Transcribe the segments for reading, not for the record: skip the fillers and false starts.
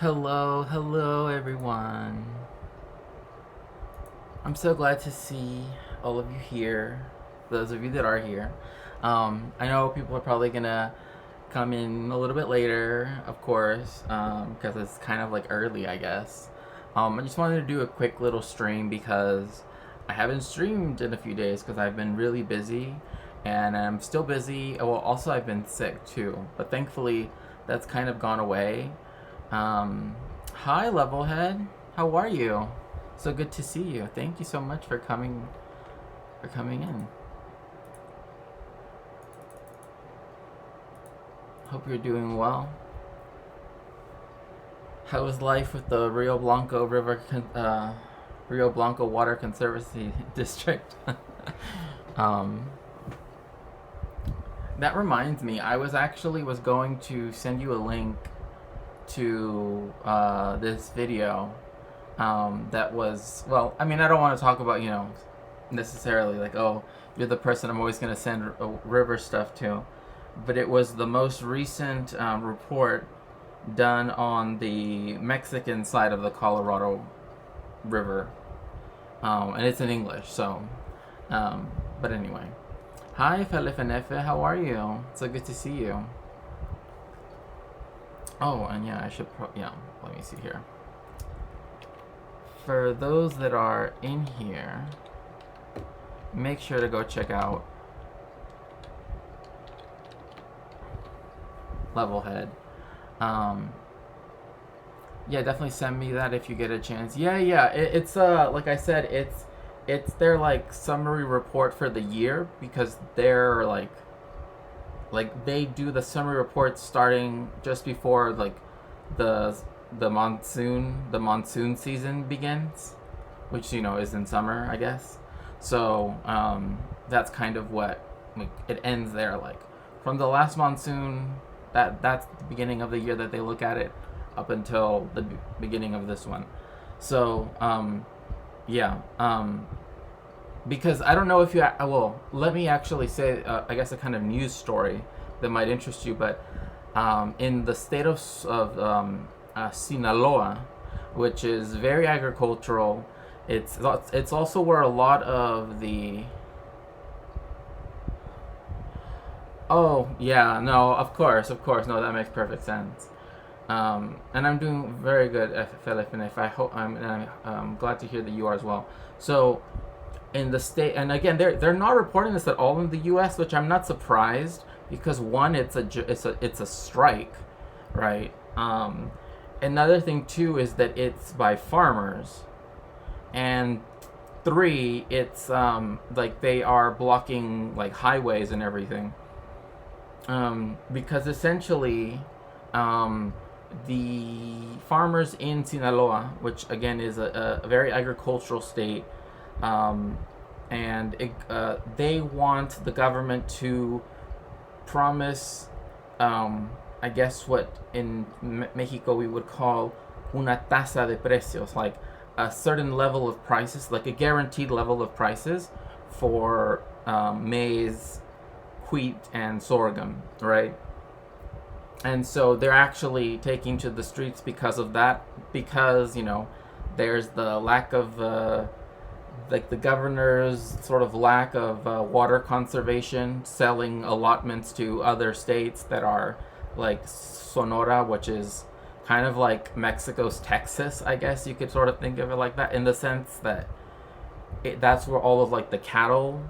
Hello, hello everyone. I'm so glad to see all of you here. Those of you that are here. I know people are probably gonna come in a little bit later, of course, because it's kind of like early, I guess. I just wanted to do a quick little stream because I haven't streamed in a few days because I've been really busy and I'm still busy. Well, also, I've been sick too, but thankfully that's kind of gone away. Hi, Levelhead. How are you? So good to see you. Thank you so much for coming in. Hope you're doing well. How is life with the Rio Blanco Rio Blanco Water Conservancy District? um, that reminds me, I was going to send you a link to this video that was, well, I mean, I don't want to talk about, necessarily like, oh, you're the person I'm always going to send river stuff to, but it was the most recent report done on the Mexican side of the Colorado River, and it's in English, so, but anyway. Hi, Felefenefe, how are you? So good to see you. Oh, and yeah, I should yeah, let me see here. For those that are in here, make sure to go check out Levelhead. Um, yeah, definitely send me that if you get a chance. Yeah, it's like I said, it's their like summary report for the year because they're like they do the summary report starting just before like the the monsoon season begins, which is in summer, I guess. So that's kind of what, like, it ends there. Like from the last monsoon, that's the beginning of the year that they look at it, up until the beginning of this one. So yeah, because I don't know if you well, let me actually say, I guess, a kind of news story that might interest you. But in the state of Sinaloa, which is very agricultural, it's also where a lot of the oh yeah, no, of course, no, that makes perfect sense. And I'm doing very good, Felipe, and if I hope I'm glad to hear that you are as well. So in the state, and again, they're not reporting this at all in the U.S., which I'm not surprised, because one, it's a strike, right? Another thing too is that it's by farmers, and three, it's like they are blocking like highways and everything, because essentially, um, the farmers in Sinaloa, which again is a very agricultural state, um, and they want the government to promise, I guess, what in Mexico we would call una tasa de precios, like a certain level of prices, like a guaranteed level of prices for maize, wheat, and sorghum, right? And so they're actually taking to the streets because of that, because there's the lack of like the governor's sort of lack of water conservation, selling allotments to other states that are like Sonora, which is kind of like Mexico's Texas, I guess you could sort of think of it like that, in the sense that that's where all of like the cattle,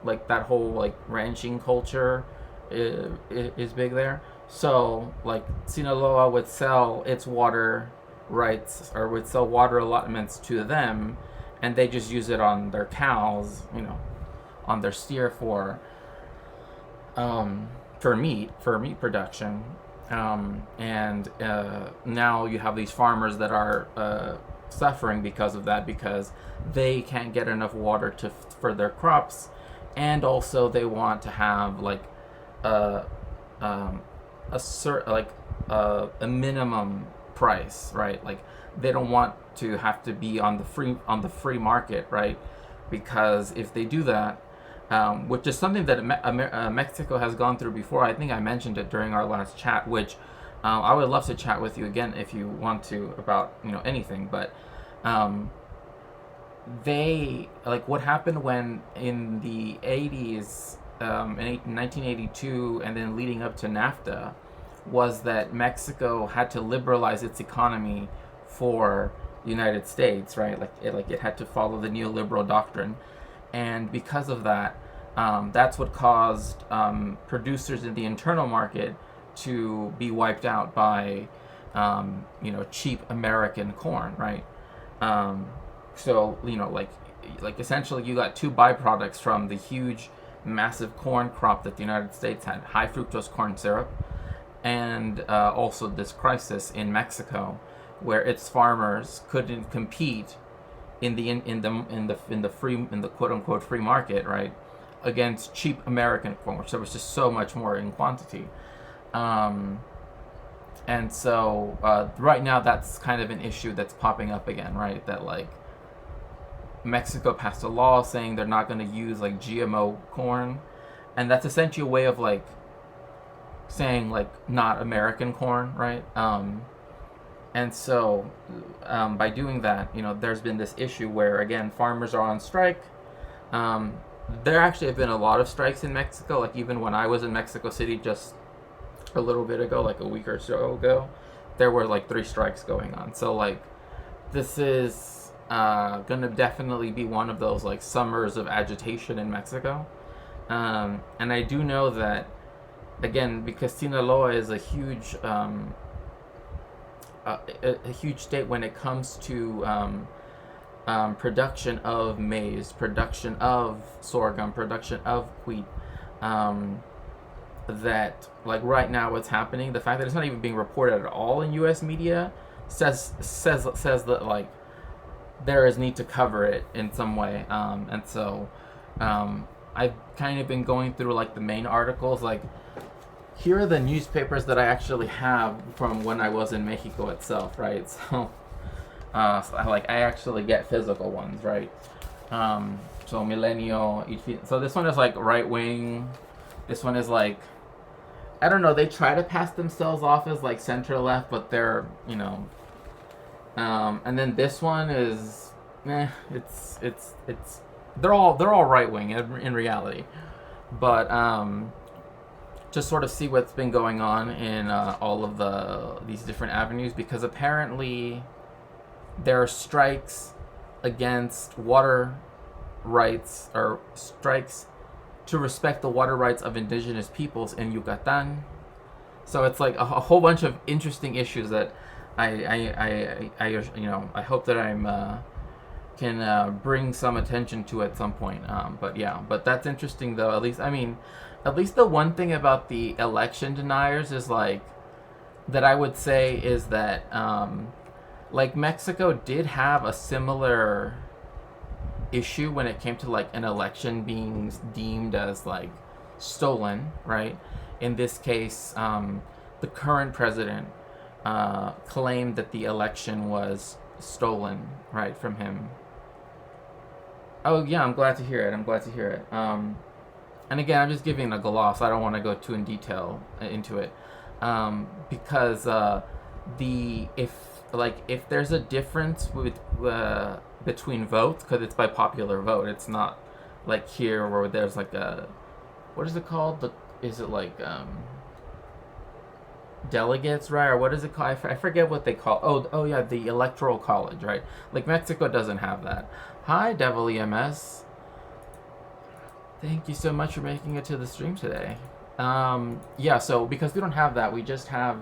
like that whole like ranching culture is big there. So like Sinaloa would sell its water rights, or would sell water allotments to them, and they just use it on their cows, on their steer for meat production. And now you have these farmers that are suffering because of that, because they can't get enough water for their crops, and also they want to have like a a minimum price, right? Like they don't want to have to be on the free market, right? Because if they do that, which is something that Mexico has gone through before. I think I mentioned it during our last chat, which I would love to chat with you again if you want to, about anything. But they, like, what happened when in the 80s, in 1982, and then leading up to NAFTA, was that Mexico had to liberalize its economy for the United States, right? Like it had to follow the neoliberal doctrine, and because of that, that's what caused producers in the internal market to be wiped out by cheap American corn, right? So like essentially you got two byproducts from the huge, massive corn crop that the United States had: high fructose corn syrup, and also this crisis in Mexico, where its farmers couldn't compete in the quote unquote free market, right, against cheap American corn, which there was just so much more in quantity. Um, and so right now that's kind of an issue that's popping up again, right? That like Mexico passed a law saying they're not going to use like GMO corn, and that's essentially a way of like saying like not American corn, right? And so by doing that, there's been this issue where again farmers are on strike. There actually have been a lot of strikes in Mexico. Like even when I was in Mexico City just a little bit ago, like a week or so ago, there were like 3 strikes going on. So like this is gonna definitely be one of those like summers of agitation in Mexico. And I do know that, again, because Sinaloa is a huge a huge state when it comes to production of maize, production of sorghum, production of wheat. That like right now what's happening, the fact that it's not even being reported at all in U.S. media says that like there is need to cover it in some way. And so I've kind of been going through like the main articles. Like, here are the newspapers that I actually have from when I was in Mexico itself, right? So, so I actually get physical ones, right? So Milenio. So this one is like right wing. This one is like, I don't know. They try to pass themselves off as like center left, but they're, you know. And then this one is, it's they're all right wing in reality, but to sort of see what's been going on in all of these different avenues, because apparently there are strikes against water rights, or strikes to respect the water rights of indigenous peoples in Yucatan. So it's like a whole bunch of interesting issues that I I hope that I'm can bring some attention to at some point. But yeah, but that's interesting though. At least the one thing about the election deniers is like that I would say is that like Mexico did have a similar issue when it came to like an election being deemed as like stolen, right? In this case, the current president claimed that the election was stolen, right, from him. Oh yeah, I'm glad to hear it. And again, I'm just giving a gloss. I don't want to go too in detail into it, because the if there's a difference with between votes, because it's by popular vote. It's not like here where there's like a, what is it called? Is it like delegates, right? Or what is it called? I forget what they call. Oh yeah, the electoral college, right? Like Mexico doesn't have that. Hi, Devil EMS. Thank you so much for making it to the stream today. Yeah, so because we don't have that, we just have,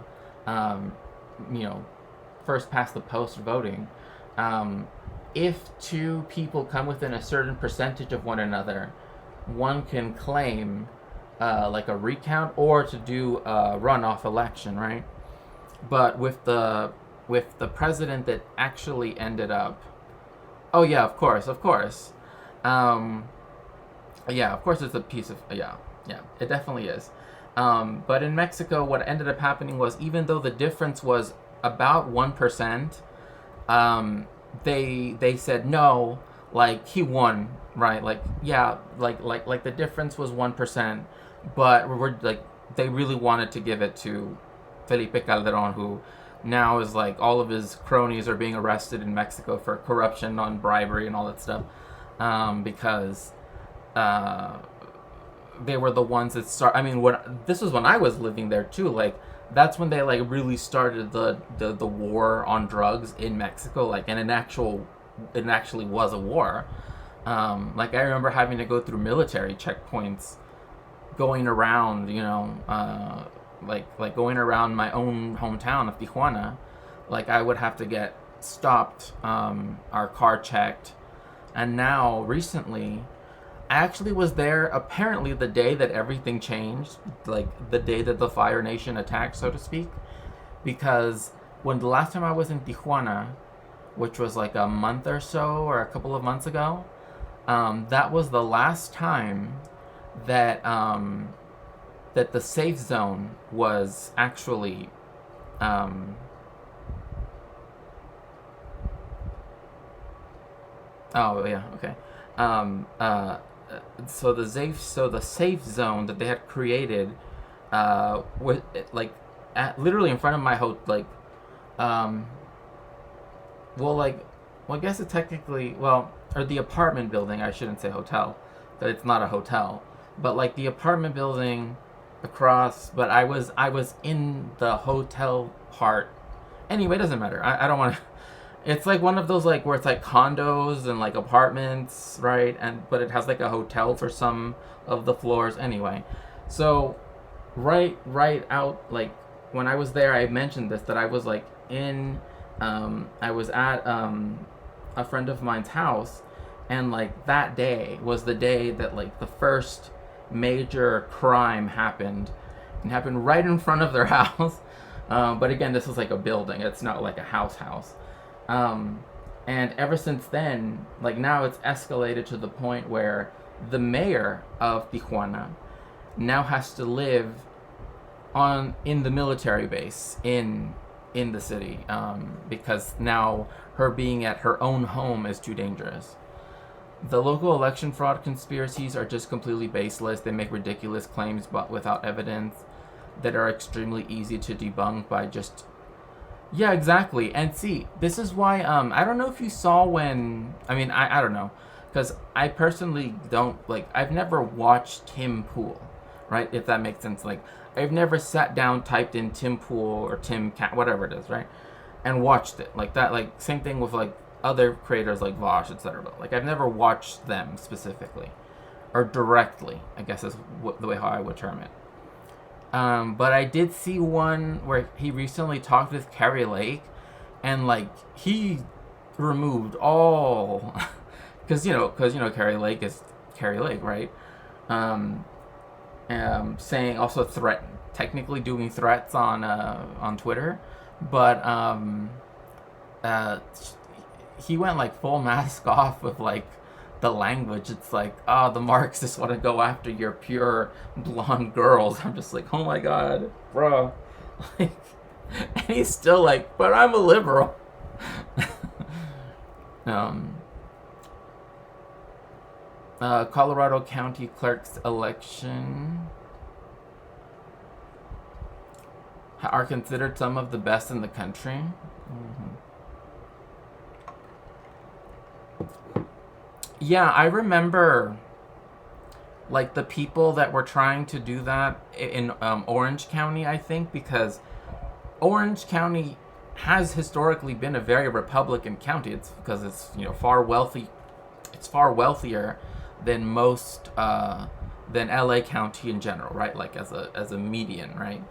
you know, first past the post voting. If 2 people come within a certain percentage of one another, one can claim like a recount or to do a runoff election, right? But with the president that actually ended up, oh yeah, of course. Yeah, of course it's a piece of, yeah, it definitely is. But in Mexico, what ended up happening was, even though the difference was about 1%, they said no, like he won, right? Like yeah, like the difference was 1%, but we're like, they really wanted to give it to Felipe Calderon, who now is like, all of his cronies are being arrested in Mexico for corruption on bribery and all that stuff, because they were the ones that start. I mean, this was when I was living there too. Like that's when they like really started the war on drugs in Mexico. Like, and it actually was a war. Like I remember having to go through military checkpoints, going around, you know, like going around my own hometown of Tijuana. Like I would have to get stopped, our car checked, and now recently, I actually was there apparently the day that everything changed, like the day that the Fire Nation attacked, so to speak, because when the last time I was in Tijuana, which was like a month or so, or a couple of months ago, that was the last time that that the safe zone was actually oh yeah, okay. So the safe zone that they had created was like literally in front of my um well, like, well, I guess it technically, well, or the apartment building, I shouldn't say hotel, that it's not a hotel, but like the apartment building across, but I was in the hotel part, Anyway, it doesn't matter. I don't want to. It's like one of those like where it's like condos and like apartments, right? And but it has like a hotel for some of the floors. Anyway, so right out like when I was there, I mentioned this that I was like in, I was at a friend of mine's house, and like that day was the day that like the first major crime happened, and happened right in front of their house. But again, this is like a building. It's not like a house. Um, and ever since then, like now it's escalated to the point where the mayor of Tijuana now has to live on in the military base in the city, because now her being at her own home is too dangerous. The local election fraud conspiracies are just completely baseless. They make ridiculous claims but without evidence that are extremely easy to debunk by just. Yeah, exactly. And see, this is why I don't know if you saw when I don't know, because I personally don't like I've never watched Tim Pool, right? If that makes sense. Like I've never sat down, typed in Tim Pool or Tim Cat, whatever it is, right, and watched it like that. Like same thing with like other creators like Vosh, etc. But like I've never watched them specifically or directly, I guess is the way how I would term it. But I did see one where he recently talked with Kari Lake, and like he removed all, because Kari Lake is Kari Lake, right? Um, Saying also technically doing threats on Twitter, but uh, he went like full mask off with like the language. It's like, oh, the Marxists want to go after your pure blonde girls. I'm just like, oh my god, bro. Like, and he's still like, but I'm a liberal. um, Colorado County Clerk's election are considered some of the best in the country. Mm-hmm. Yeah, I remember like the people that were trying to do that in Orange County, I think, because Orange County has historically been a very Republican county. It's because it's far wealthy. It's far wealthier than most than LA County in general, right? Like as a median, right?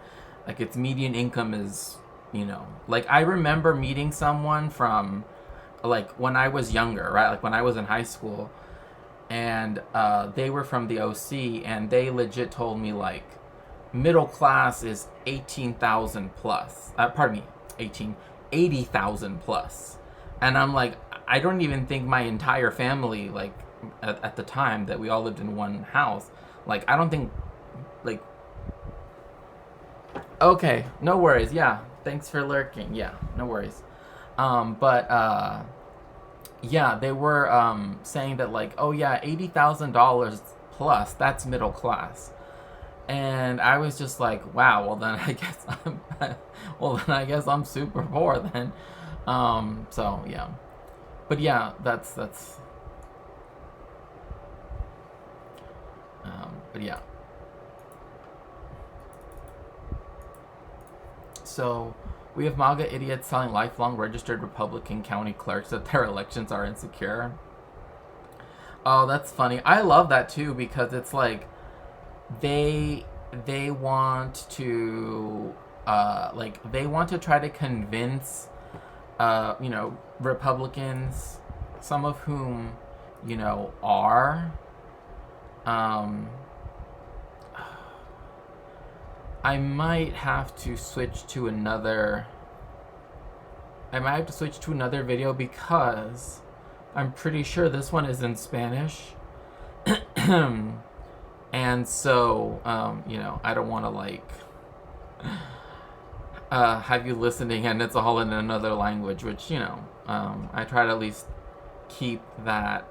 Like its median income is like I remember meeting someone from like when I was younger, right? Like when I was in high school, and they were from the OC, and they legit told me like middle class is 18,000 plus. Pardon me, 80,000 plus. And I'm like, I don't even think my entire family, like at the time that we all lived in one house, like I don't think, like, okay, no worries. Yeah, thanks for lurking. Yeah, no worries. But yeah, they were saying that like, oh yeah, $80,000 plus, that's middle class. And I was just like, wow, well then I guess I'm super poor then. So yeah. But yeah, that's but yeah. So we have MAGA idiots telling lifelong registered Republican county clerks that their elections are insecure. Oh, that's funny. I love that too, because it's like they want to they want to try to convince Republicans, some of whom are I might have to switch to another video because I'm pretty sure this one is in Spanish. And so, I don't want to like have you listening and it's all in another language, which, I try to at least keep that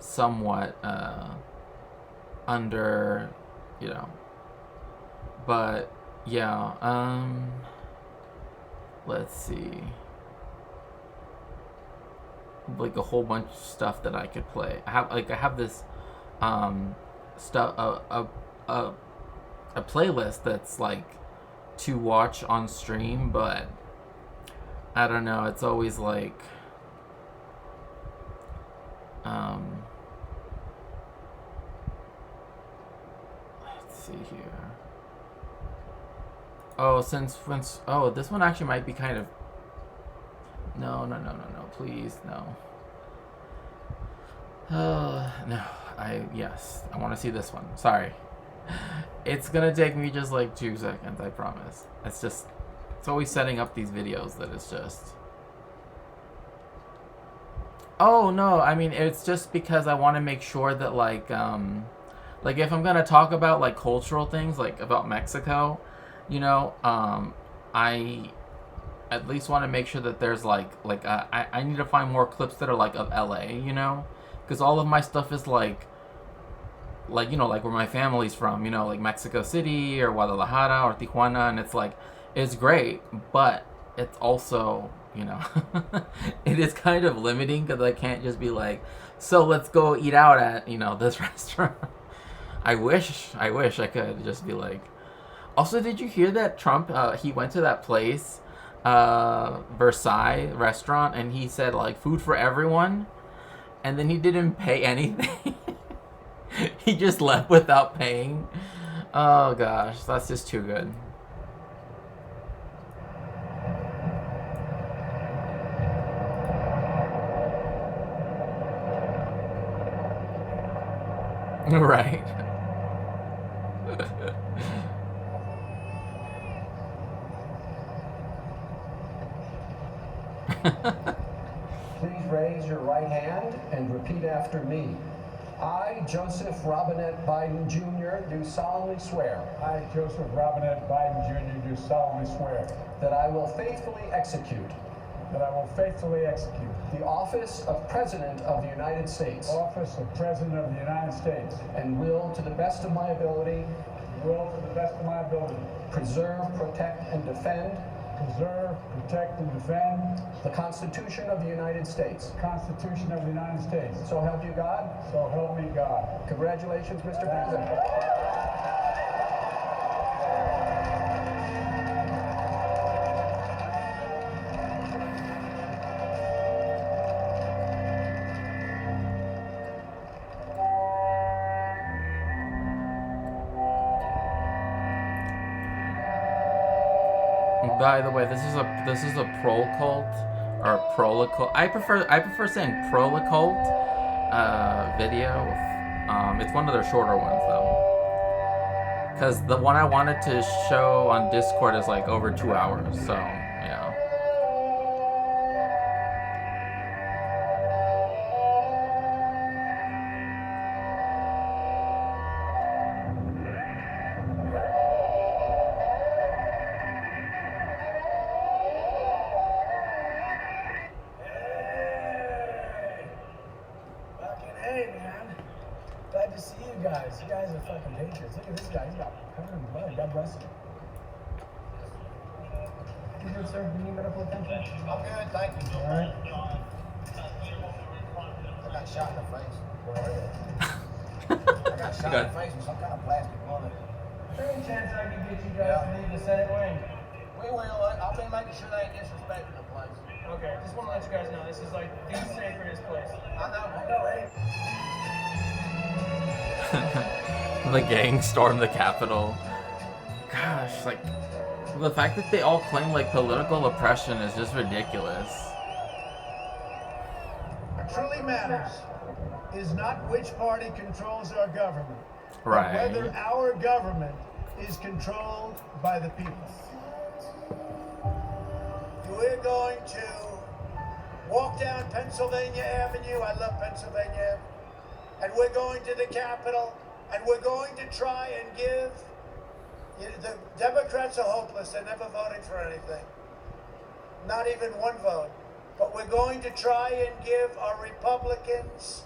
somewhat under, but yeah, let's see, like a whole bunch of stuff that I could play. I have this stuff, a playlist that's like to watch on stream, but I don't know. It's always like, let's see here. Oh, oh, this one actually might be kind of. No, please, no. No, yes, I want to see this one. Sorry. It's gonna take me just like 2 seconds, I promise. It's always setting up these videos that it's just. Oh, no, I mean, it's just because I want to make sure that, like if I'm gonna talk about, like, cultural things, like, about Mexico, you know, I at least want to make sure that there's, I need to find more clips that are, like, of LA, you know? Because all of my stuff is, like, you know, like, where my family's from, you know, like, Mexico City or Guadalajara or Tijuana, and it's, like, it's great, but it's also, you know, it is kind of limiting because I can't just be like, so let's go eat out at, you know, this restaurant. I wish I could just be like. Also, did you hear that Trump, he went to that place, Versailles restaurant, and he said, like, food for everyone, and then he didn't pay anything. He just left without paying. Oh gosh, that's just too good. Right. Please raise your right hand and repeat after me. I, Joseph Robinette Biden Jr., do solemnly swear. I, Joseph Robinette Biden Jr., do solemnly swear. That I will faithfully execute. That I will faithfully execute. The office of President of the United States. Office of President of the United States. And will, to the best of my ability. Will, to the best of my ability. Preserve, protect, and defend. Preserve, protect, and defend. The Constitution of the United States. The Constitution of the United States. So help you God. So help me God. Congratulations, Mr. President. By the way, this is a Prolcult or Prolicult. I prefer saying Prolicult video. It's one of their shorter ones though, because the one I wanted to show on Discord is like over 2 hours. So yeah. Hey, man. Glad to see you guys. You guys are fucking patriots. Look at this guy. He's got covered in blood. God bless him. You good, sir? Do you need medical attention? I'm good, thank you. All right. I got shot in the face. I got shot in the face with some kind of plastic bullet. Is there any chance I can get you guys to leave the Senate wing? We will. I'll be making sure they ain't disrespecting the place. Okay, just want to let you guys know this is like the sacredest place. I know, eh? The gang stormed the Capitol. Gosh, like, the fact that they all claim like political oppression is just ridiculous. What truly matters is not which party controls our government, Right. but whether our government is controlled by the people. We're going to walk down Pennsylvania Avenue. I love Pennsylvania. And we're going to the Capitol, and we're going to try and give. The Democrats are hopeless. They're never voting for anything. Not even one vote. But we're going to try and give our Republicans,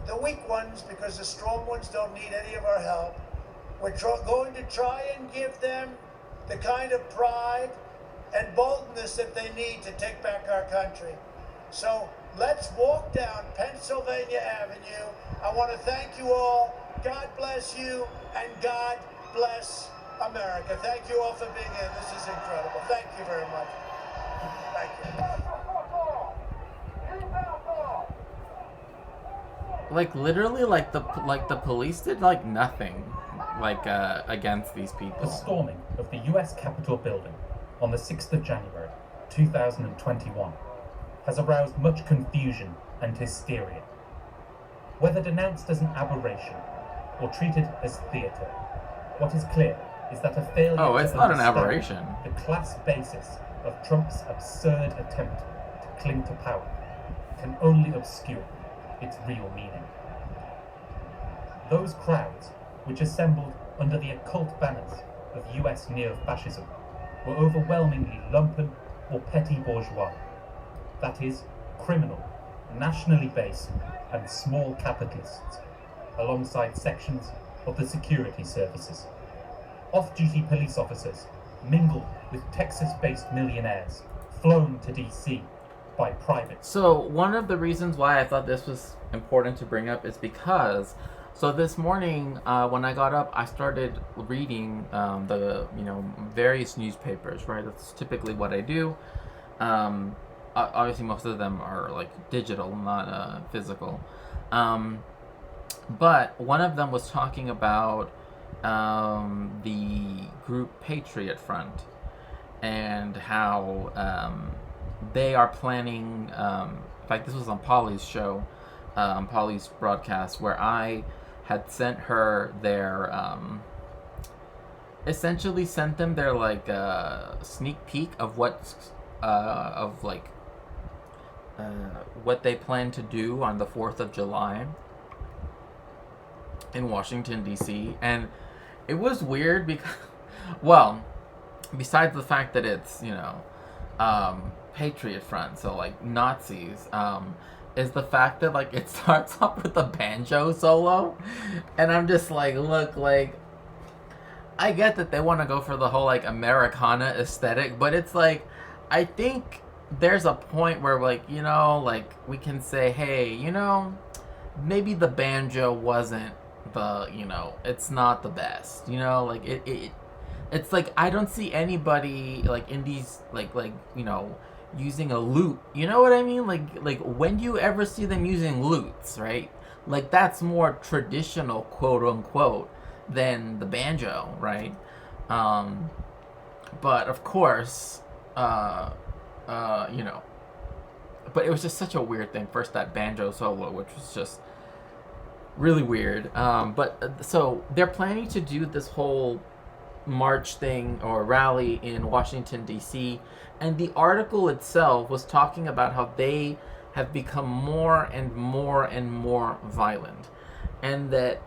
the weak ones, because the strong ones don't need any of our help. We're going to try and give them the kind of pride and boldness that they need to take back our country. So let's walk down Pennsylvania Avenue. I want to thank you all. God bless you, and God bless America. Thank you all for being here. This is incredible. Thank you very much. Thank you. Like literally, like the police did like nothing, like against these people. The storming of the US Capitol building on the 6th of January 2021 has aroused much confusion and hysteria. Whether denounced as an aberration or treated as theatre, what is clear is that a failure Oh, it's to not an understand aberration. the class basis of Trump's absurd attempt to cling to power can only obscure its real meaning. Those crowds, which assembled under the occult banners of US neo-fascism, were overwhelmingly lumpen or petty bourgeois, that is, criminal, nationally based and small capitalists, alongside sections of the security services. Off-duty police officers mingled with Texas-based millionaires flown to DC by private. So one of the reasons why I thought this was important to bring up is because, so this morning when I got up, I started reading the various newspapers. Right, that's typically what I do. Obviously, most of them are like digital, not physical. But one of them was talking about the group Patriot Front and how they are planning. In fact, this was on Polly's show, Polly's broadcast, where I had sent her their, essentially sent them their like sneak peek of what's what they plan to do on the 4th of July in Washington, D.C. And it was weird because, well, besides the fact that it's, Patriot Front, so like Nazis, is the fact that like it starts off with a banjo solo. And I'm just like, look, like, I get that they want to go for the whole like Americana aesthetic, but it's like, I think there's a point where like, like we can say, hey, maybe the banjo wasn't the, it's not the best, like it's like I don't see anybody like in these like using a lute, you know what I mean? Like when do you ever see them using lutes, right? Like that's more traditional, quote unquote, than the banjo, right? But of course, but it was just such a weird thing. First that banjo solo, which was just really weird. So they're planning to do this whole march thing or rally in Washington, D.C. And the article itself was talking about how they have become more and more and more violent. And that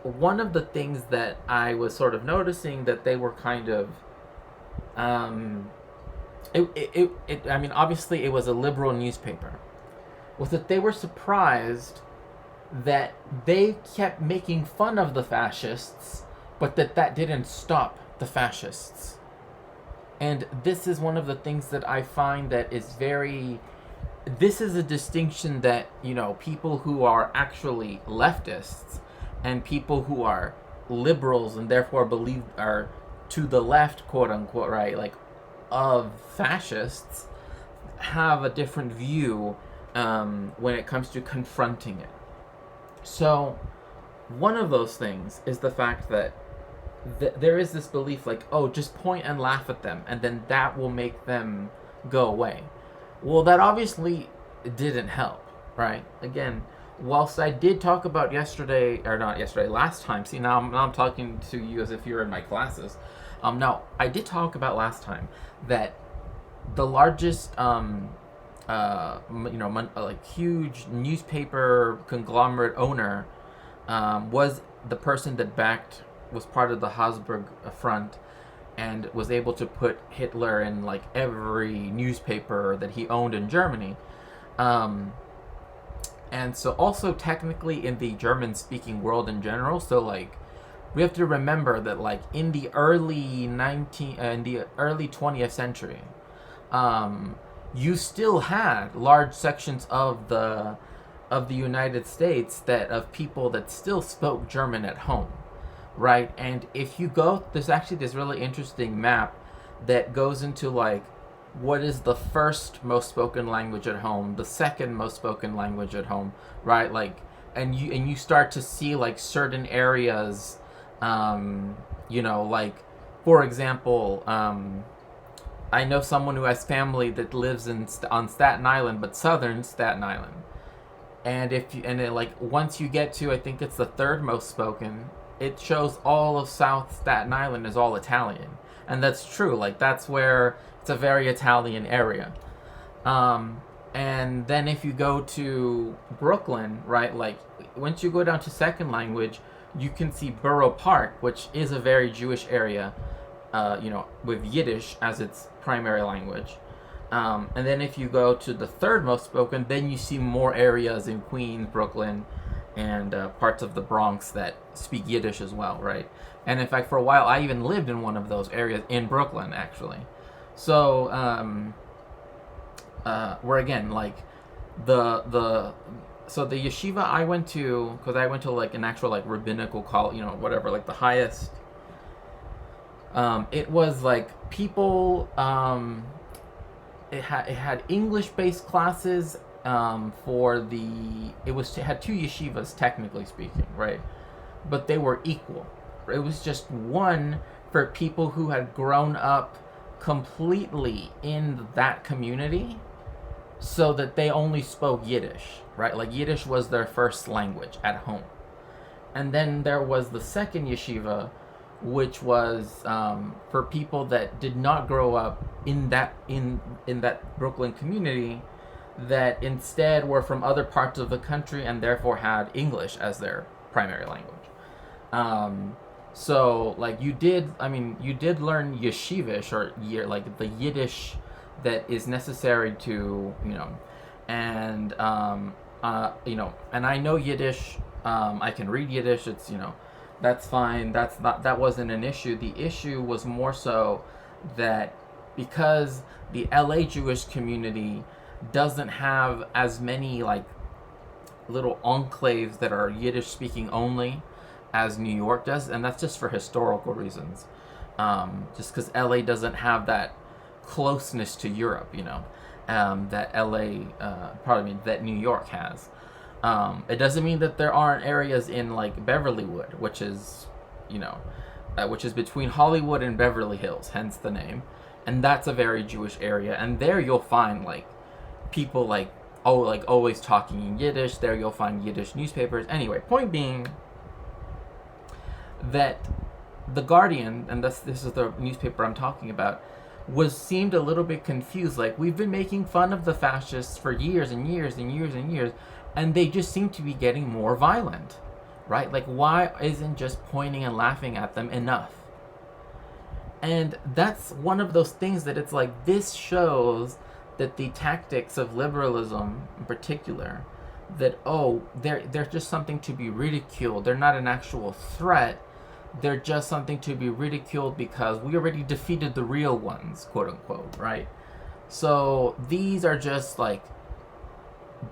one of the things that I was sort of noticing that they were kind of, I mean, obviously it was a liberal newspaper, was that they were surprised that they kept making fun of the fascists, but that didn't stop the fascists. And this is one of the things that I find that is this is a distinction that, people who are actually leftists and people who are liberals and therefore believe are to the left, quote unquote, right, like of fascists, have a different view when it comes to confronting it. So one of those things is the fact that there is this belief like, oh, just point and laugh at them and then that will make them go away. Well, that obviously didn't help, right? Again, whilst I did talk about last time, see, now I'm talking to you as if you're in my classes. Now, I did talk about last time that the largest, huge newspaper conglomerate owner was the person that was part of the Habsburg Front and was able to put Hitler in like every newspaper that he owned in Germany. And so also technically in the German-speaking world in general, so like we have to remember that like in the early 20th century, you still had large sections of the United States of people that still spoke German at home. right? And if you go, there's actually this really interesting map that goes into like what is the first most spoken language at home, the second most spoken language at home, right? Like, and you start to see like certain areas, like for example, I know someone who has family that lives on Staten Island, but southern Staten Island. And once you get to, I think it's the third most spoken, it shows all of South Staten Island is all Italian. And that's true. Like, that's where it's a very Italian area. And then if you go to Brooklyn, right, like once you go down to second language, you can see Borough Park, which is a very Jewish area, with Yiddish as its primary language. And then if you go to the third most spoken, then you see more areas in Queens, Brooklyn, and parts of the Bronx that speak Yiddish as well, right? And in fact, for a while, I even lived in one of those areas in Brooklyn, actually. So, where again, like so the yeshiva I went to, because I went to like an actual like rabbinical college, whatever, like the highest. It was like people. It had English-based classes. It had two yeshivas, technically speaking, right? But they were equal. It was just one for people who had grown up completely in that community, so that they only spoke Yiddish, right? Like Yiddish was their first language at home. And then there was the second yeshiva, which was for people that did not grow up in that Brooklyn community, that instead were from other parts of the country and therefore had English as their primary language. So like you did learn Yeshivish, or like the Yiddish that is necessary to, and and I know Yiddish. I can read Yiddish. It's, that's fine. That wasn't an issue. The issue was more so that because the LA Jewish community doesn't have as many like little enclaves that are Yiddish speaking only as New York does, and that's just for historical reasons. Just because LA doesn't have that closeness to Europe, that that New York has. It doesn't mean that there aren't areas in like Beverlywood, which is between Hollywood and Beverly Hills, hence the name, and that's a very Jewish area. And there you'll find like people like always talking in Yiddish. There you'll find Yiddish newspapers. Anyway, point being that the Guardian, and this is the newspaper I'm talking about, seemed a little bit confused. Like, we've been making fun of the fascists for years and years and years and years, and they just seem to be getting more violent, right? Like, why isn't just pointing and laughing at them enough? And that's one of those things that it's like, this shows that the tactics of liberalism in particular, that, they're just something to be ridiculed. They're not an actual threat. They're just something to be ridiculed because we already defeated the real ones, quote unquote, right? So these are just like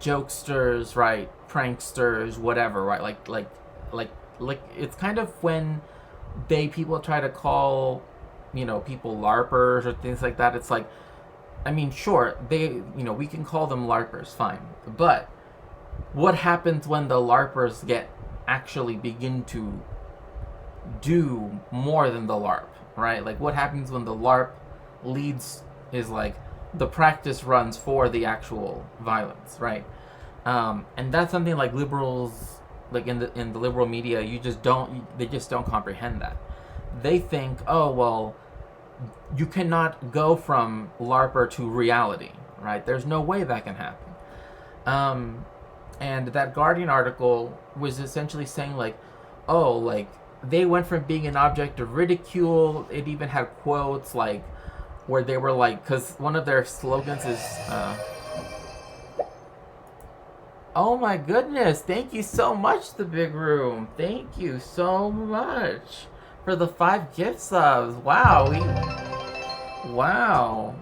jokesters, right? Pranksters, whatever, right? Like it's kind of when people try to call, people LARPers or things like that. It's like, I mean, sure, we can call them LARPers, fine. But what happens when the LARPers actually begin to do more than the LARP, right? Like, what happens when the LARP is like the practice runs for the actual violence, right? And that's something like liberals, like in the liberal media, they just don't comprehend that. They think, you cannot go from LARPer to reality, right? There's no way that can happen. And that Guardian article was essentially saying like, they went from being an object of ridicule. It even had quotes like where they were like, because one of their slogans is, oh my goodness, thank you so much, The Big Room. Thank you so much for the 5 gift subs. Wow,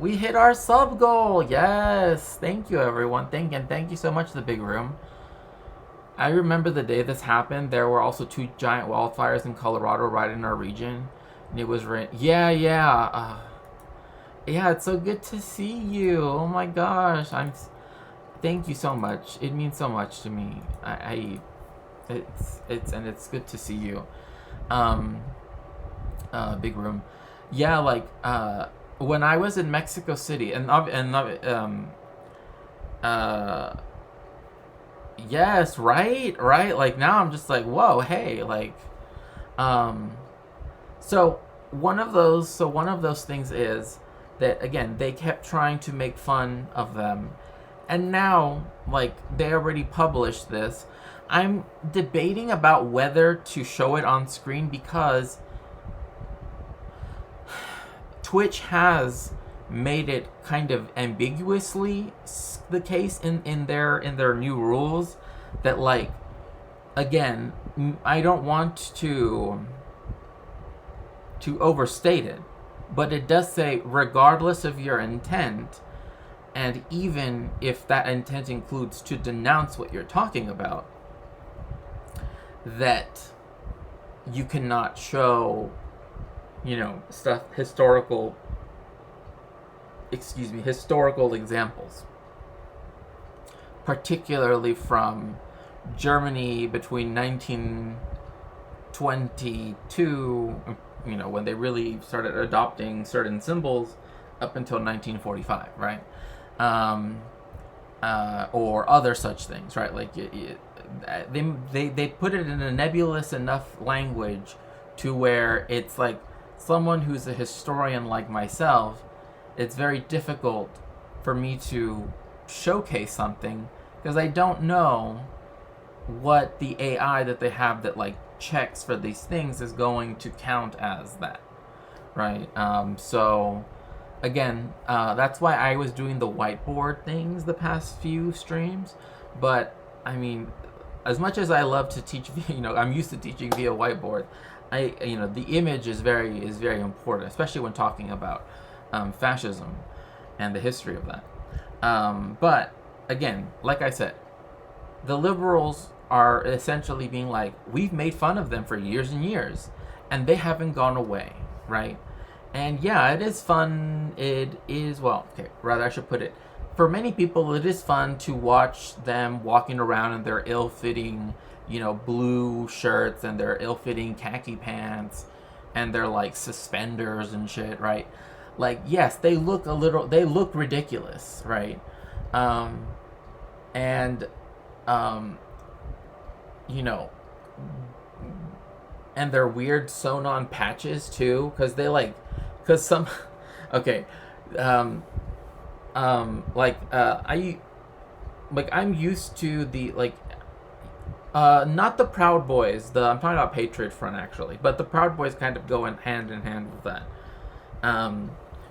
we hit our sub goal. Yes, thank you everyone. Thank you so much, The Big Room. I remember the day this happened. There were also 2 giant wildfires in Colorado, right in our region, and it was rain. Yeah, yeah, yeah. It's so good to see you. Oh my gosh, Thank you so much. It means so much to me. It's good to see you. Um, Big room. Yeah, like when I was in Mexico City, uh, yes, right. Like now, I'm just like, whoa, hey, like, um, so one of those things is that again they kept trying to make fun of them, and now like they already published this. I'm debating about whether to show it on screen because Twitch has made it kind of ambiguously the case in their new rules that like again I don't want to overstate it, but it does say regardless of your intent, and even if that intent includes to denounce what you're talking about, that you cannot show, stuff, historical examples, particularly from Germany between 1922, when they really started adopting certain symbols, up until 1945, right? Or other such things, right? Like they put it in a nebulous enough language to where it's like someone who's a historian like myself, it's very difficult for me to showcase something because I don't know what the AI that they have that like checks for these things is going to count as that, right? So again, that's why I was doing the whiteboard things the past few streams. But I mean, as much as I love to teach, I'm used to teaching via whiteboard. The image is very important, especially when talking about fascism and the history of that. But again, like I said, the liberals are essentially being like, we've made fun of them for years and years, and they haven't gone away, right? And yeah, it is fun. It is, well, okay, rather I should put it, for many people, it is fun to watch them walking around in their ill-fitting, blue shirts and their ill-fitting khaki pants and their like suspenders and shit, right? Like, yes, they look ridiculous, right? And and their weird sewn-on patches too, because some, okay, I'm used to the not the Proud Boys. I'm talking about Patriot Front actually, but the Proud Boys kind of go hand in hand with that.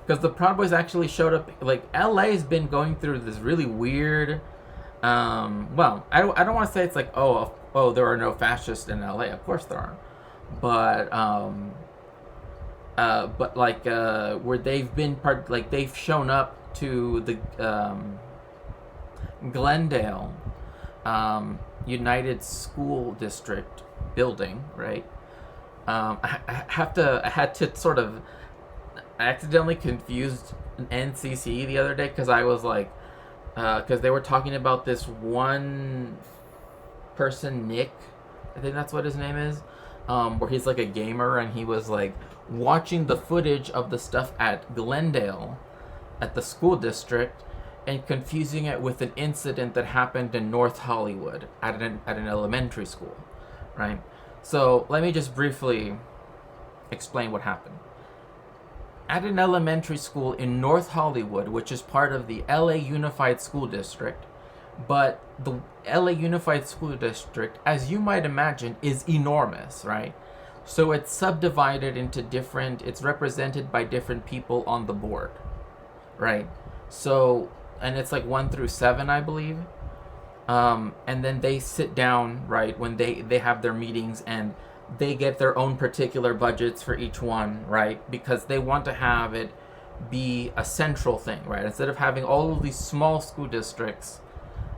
Because the Proud Boys actually showed up. Like LA's been going through this really weird. Well, I don't want to say it's like oh there are no fascists in LA. Of course there are, but where they've been they've shown up to the Glendale United School District building, right? I had to sort of accidentally confused NCC the other day because I was like, because they were talking about this one person, Nick, I think that's what his name is, where he's like a gamer and he was like watching the footage of the stuff at Glendale at the school district and confusing it with an incident that happened in North Hollywood at an elementary school, right? So let me just briefly explain what happened. At an elementary school in North Hollywood, which is part of the LA Unified School District, but the LA Unified School District, as you might imagine, is enormous, right? So it's subdivided into it's represented by different people on the board, right? So, and it's like 1 through 7, I believe. And then they sit down, right, when they have their meetings, and they get their own particular budgets for each one, right? Because they want to have it be a central thing, right? Instead of having all of these small school districts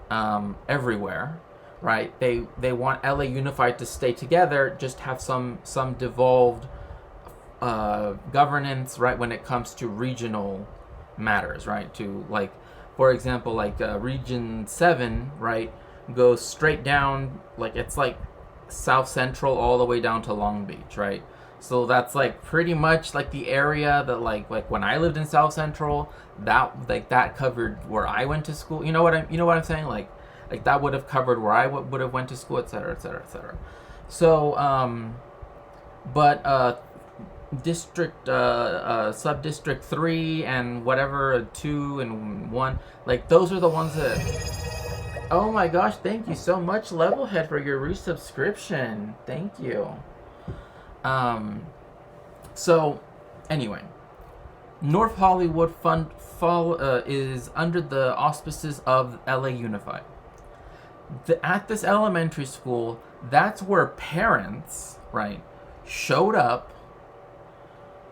everywhere, right? They want LA Unified to stay together, just have some devolved governance, right, when it comes to regional matters, right? To, like, for example, like Region 7, right, goes straight down, like it's like South Central all the way down to Long Beach, right? So that's like pretty much like the area that like when I lived in South Central, that covered where I went to school. You know what I'm saying? Like that would have covered where I would have went to school, etc., etc., etc. So but district sub district 3 and whatever 2 and 1, like those are the ones that, oh my gosh, thank you so much, Levelhead, for your resubscription. Thank you. So anyway, North Hollywood is under the auspices of LA Unified. At this elementary school, that's where parents, right, showed up,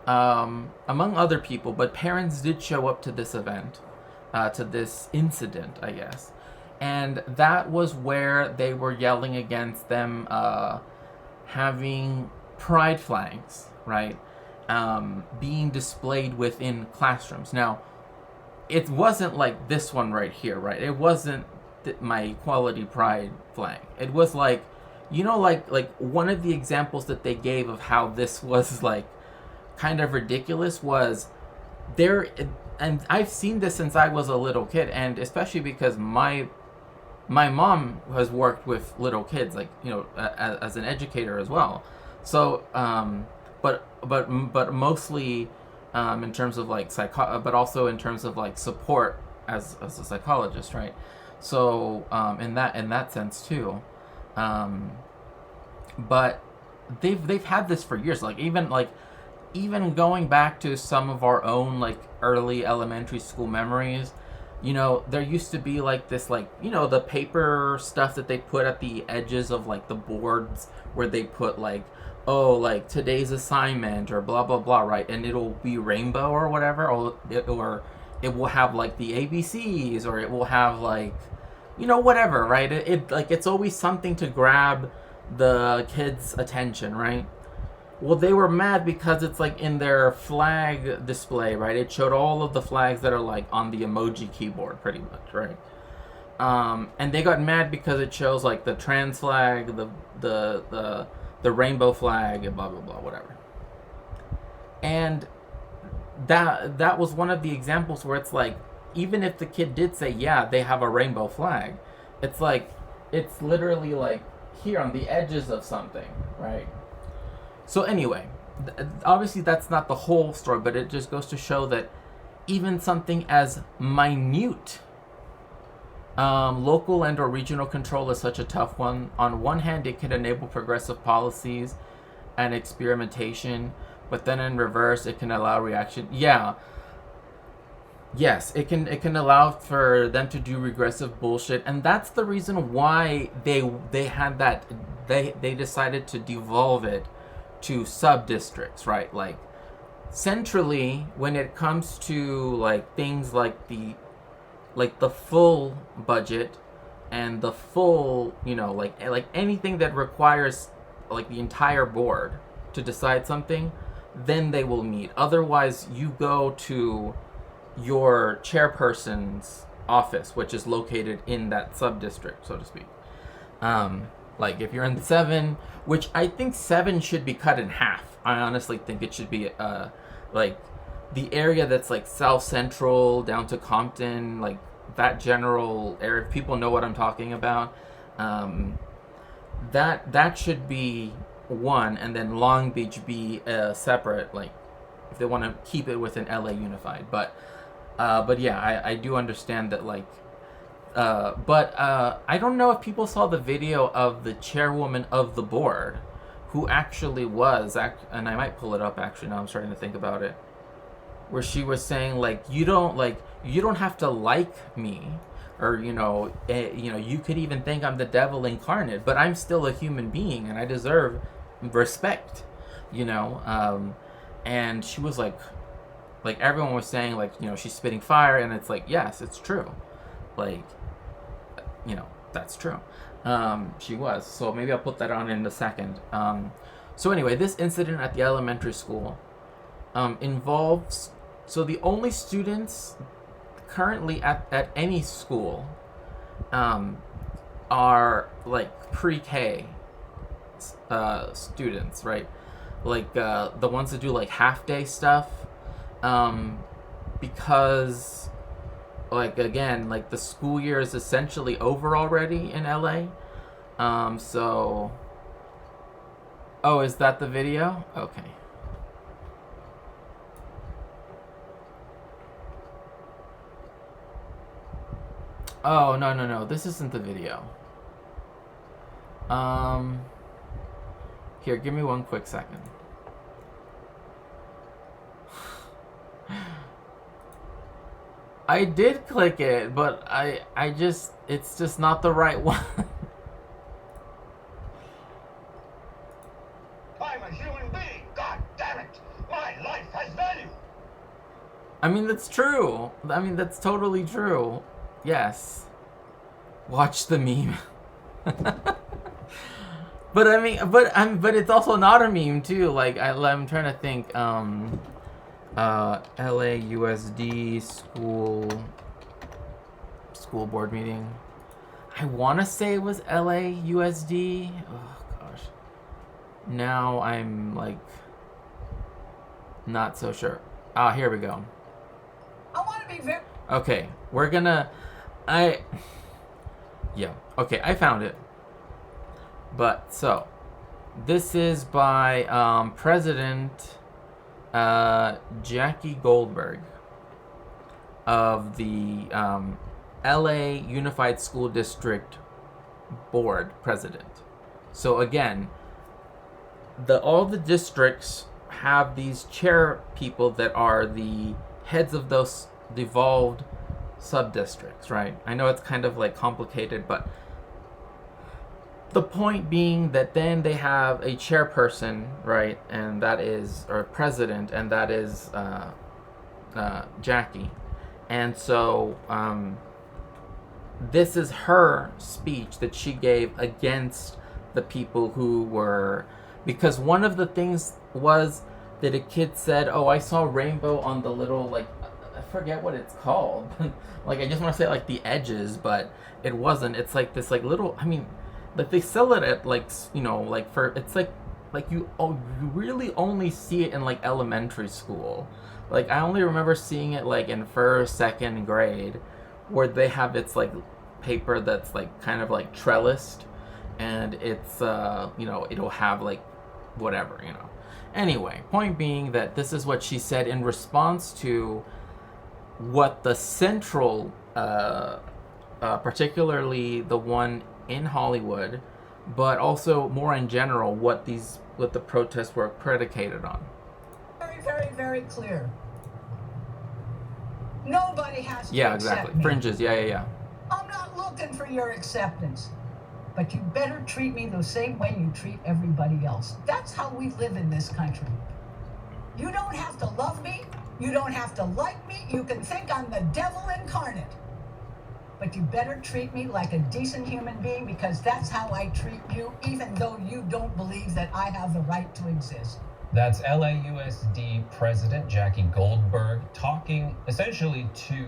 among other people, but parents did show up to this event, to this incident, I guess. And that was where they were yelling against them having pride flags, right, being displayed within classrooms. Now, it wasn't like this one right here, right? It wasn't my equality pride flag. It was like, you know, like one of the examples that they gave of how this was like kind of ridiculous was there, and I've seen this since I was a little kid, and especially because my mom has worked with little kids, like, you know, as an educator as well. So but mostly in terms of like but also in terms of like support as a psychologist, right? So in that sense too, but they've had this for years. Like even going back to some of our own like early elementary school memories, you know, there used to be like this, like, you know, the paper stuff that they put at the edges of like the boards where they put like, oh, like today's assignment or blah blah blah, right? And it'll be rainbow or whatever, or it will have like the ABCs, or it will have like, you know, whatever, right? It like, it's always something to grab the kids' attention, right? Well, they were mad because it's like in their flag display, right? It showed all of the flags that are like on the emoji keyboard, pretty much, right? And they got mad because it shows like the trans flag, the rainbow flag, and blah blah blah, whatever. And that was one of the examples where it's like, even if the kid did say, yeah, they have a rainbow flag, it's like, it's literally like here on the edges of something, right? So anyway, obviously that's not the whole story, but it just goes to show that even something as minute, local and or regional control is such a tough one. On one hand, it can enable progressive policies and experimentation, but then in reverse, it can allow reaction. Yeah. Yes, it can allow for them to do regressive bullshit, and that's the reason why they had that, they decided to devolve it to sub-districts, right? Like, centrally, when it comes to like things like the full budget and the full, you know, like anything that requires like the entire board to decide something, then they will meet. Otherwise, you go to your chairperson's office, which is located in that sub-district, so to speak. Like if you're in 7, which I think 7 should be cut in half. I honestly think it should be like the area that's like South Central down to Compton, like that general area. If people know what I'm talking about, that should be 1, and then Long Beach be separate. Like if they want to keep it within LA Unified, but yeah, I do understand that, like. But I don't know if people saw the video of the chairwoman of the board, who actually was, and I might pull it up actually now I'm starting to think about it, where she was saying like, you don't have to like me, or you could even think I'm the devil incarnate, but I'm still a human being and I deserve respect, and she was like everyone was saying like, she's spitting fire, and it's like, yes, it's true, like, that's true. She was. So maybe I'll put that on in a second. So anyway, this incident at the elementary school involves. So the only students currently at any school are like pre-K students, right? Like the ones that do like half-day stuff, because like again, like the school year is essentially over already in LA. So oh, is that the video? Okay. Oh, no, this isn't the video. Here, give me one quick second. I did click it, but it's just not the right one. I'm a human being. God damn it. My life has value. I mean, that's true. I mean, that's totally true. Yes. Watch the meme. But I mean, but it's also not a meme too. Like I'm trying to think. LAUSD school board meeting. I want to say it was LAUSD. Oh gosh. Now I'm like not so sure. Ah, here we go. I want to be very. Okay, we're gonna. Yeah. Okay, I found it. But so, this is by President Jackie Goldberg of the LA Unified School District Board president. So again, all the districts have these chair people that are the heads of those devolved sub-districts, right? I know it's kind of like complicated, but the point being that then they have a chairperson, right, and that is, or president, and that is Jackie. And so this is her speech that she gave against the people who were, because one of the things was that a kid said, oh, I saw rainbow on the little, like, I forget what it's called. Like, I just want to say, like, the edges, but it wasn't. It's like this, like, little, I mean, like, they sell it at, like, you know, like, for, it's like you really only see it in, like, elementary school. Like, I only remember seeing it, like, in first, second grade, where they have its, like, paper that's, like, kind of, like, trellised, and it's, you know, it'll have, like, whatever, you know. Anyway, point being that this is what she said in response to what the central, particularly the one in Hollywood, but also more in general, what the protests were predicated on. Very, very, very clear. Nobody has to Yeah, accept exactly. me. Fringes, yeah. I'm not looking for your acceptance. But you better treat me the same way you treat everybody else. That's how we live in this country. You don't have to love me. You don't have to like me. You can think I'm the devil incarnate. But you better treat me like a decent human being, because that's how I treat you, even though you don't believe that I have the right to exist. That's LAUSD President Jackie Goldberg talking essentially to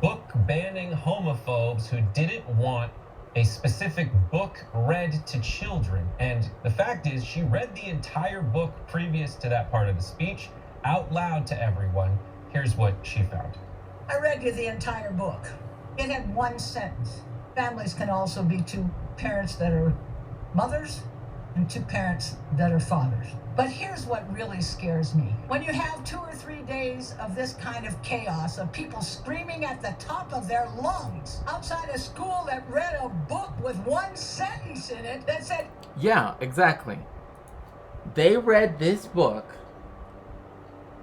book banning homophobes who didn't want a specific book read to children. And the fact is, she read the entire book previous to that part of the speech out loud to everyone. Here's what she found. I read you the entire book. It had one sentence. Families can also be two parents that are mothers and two parents that are fathers. But here's what really scares me. When you have 2 or 3 days of this kind of chaos, of people screaming at the top of their lungs outside a school that read a book with one sentence in it that said... Yeah, exactly. They read this book,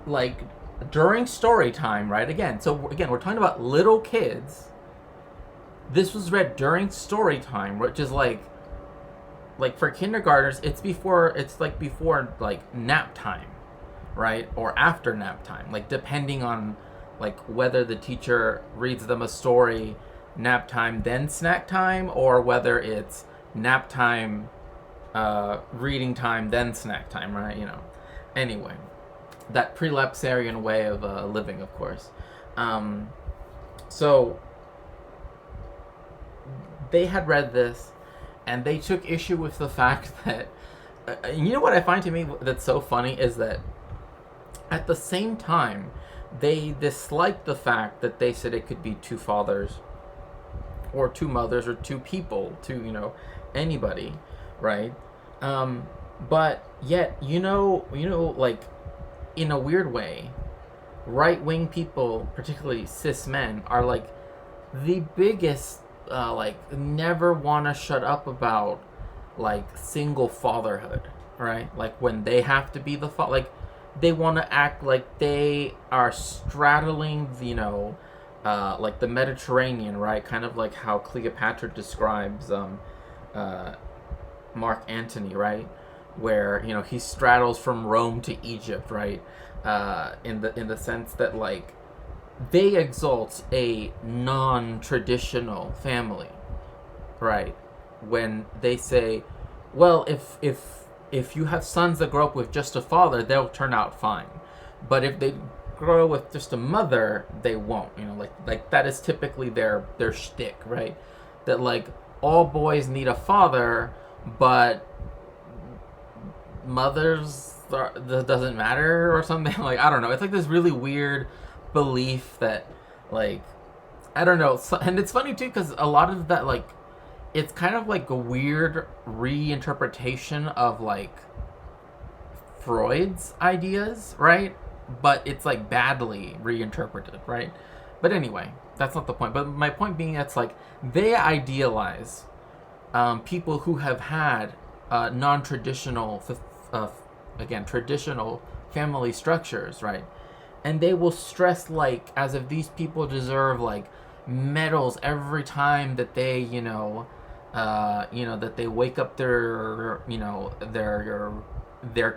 like, during story time, right? Again, we're talking about little kids. This was read during story time, which is like for kindergartners, it's before nap time, right? Or after nap time, like depending on like whether the teacher reads them a story nap time then snack time, or whether it's nap time, reading time then snack time, right? Anyway, that prelapsarian way of living, of course. So they had read this, and they took issue with the fact that, you know what I find to me that's so funny is that at the same time, they disliked the fact that they said it could be two fathers, or two mothers, or two people, anybody, right? But yet, like, in a weird way, right-wing people, particularly cis men, are like the biggest, never want to shut up about, like, single fatherhood, right? Like, when they have to be the like, they want to act like they are straddling, like the Mediterranean, right? Kind of like how Cleopatra describes Mark Antony, right? Where he straddles from Rome to Egypt, right? In the sense that, like, they exalt a non-traditional family, right? When they say, well, if you have sons that grow up with just a father, they'll turn out fine, but if they grow with just a mother, they won't. Like that is typically their shtick, right? That, like, all boys need a father, but mothers that doesn't matter or something. Like, I don't know. It's like this really weird belief that, like, I don't know. And it's funny too, because a lot of that, like, it's kind of like a weird reinterpretation of, like, Freud's ideas, right? But it's, like, badly reinterpreted, right? But anyway, that's not the point. But my point being, it's like they idealize people who have had non-traditional, traditional family structures, right? And they will stress, like, as if these people deserve, like, medals every time that they, that they wake up their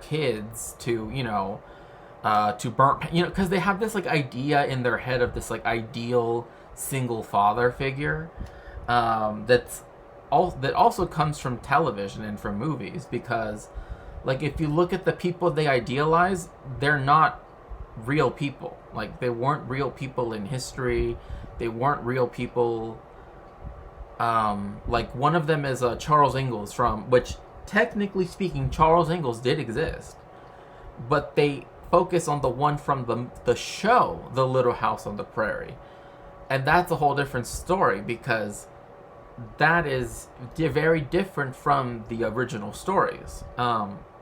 kids to, to burn, because they have this, like, idea in their head of this, like, ideal single father figure, that also comes from television and from movies, because, like, if you look at the people they idealize, they're not real people. Like, they weren't real people in history. They weren't real people. Like, one of them is Charles Ingalls, which, technically speaking, Charles Ingalls did exist, but they focus on the one from the show, The Little House on the Prairie, and that's a whole different story, because that is very different from the original stories,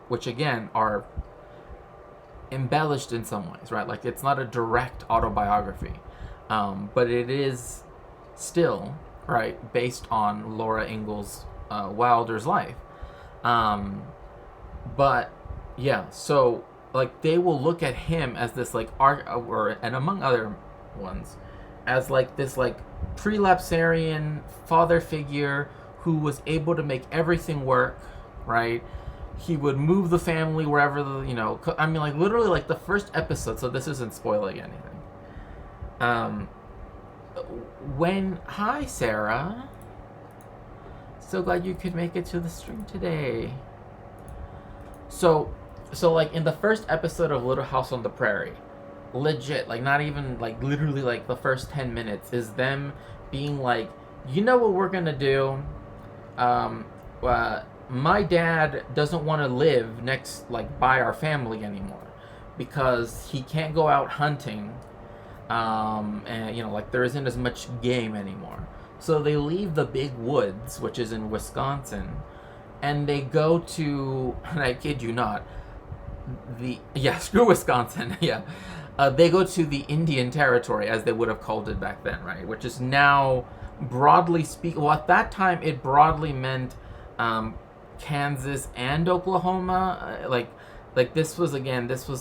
which again are embellished in some ways, right? Like, it's not a direct autobiography, but it is still, right, based on Laura Ingalls Wilder's life. But yeah, so, like, they will look at him as this, like, and among other ones, as, like, this, like, prelapsarian father figure who was able to make everything work, right? He would move the family wherever I mean, like, literally, like, the first episode, so this isn't spoiling anything. Hi, Sarah. So glad you could make it to the stream today. So, like, in the first episode of Little House on the Prairie, legit, like, not even, like, literally, like, the first 10 minutes is them being like, you know what we're gonna do? My dad doesn't want to live next, like, by our family anymore, because he can't go out hunting, and, like, there isn't as much game anymore. So they leave the big woods, which is in Wisconsin, and they go to, and I kid you not, screw Wisconsin, yeah. They go to the Indian Territory, as they would have called it back then, right? Which is now, broadly speaking, well, at that time, it broadly meant Kansas and Oklahoma. Like this was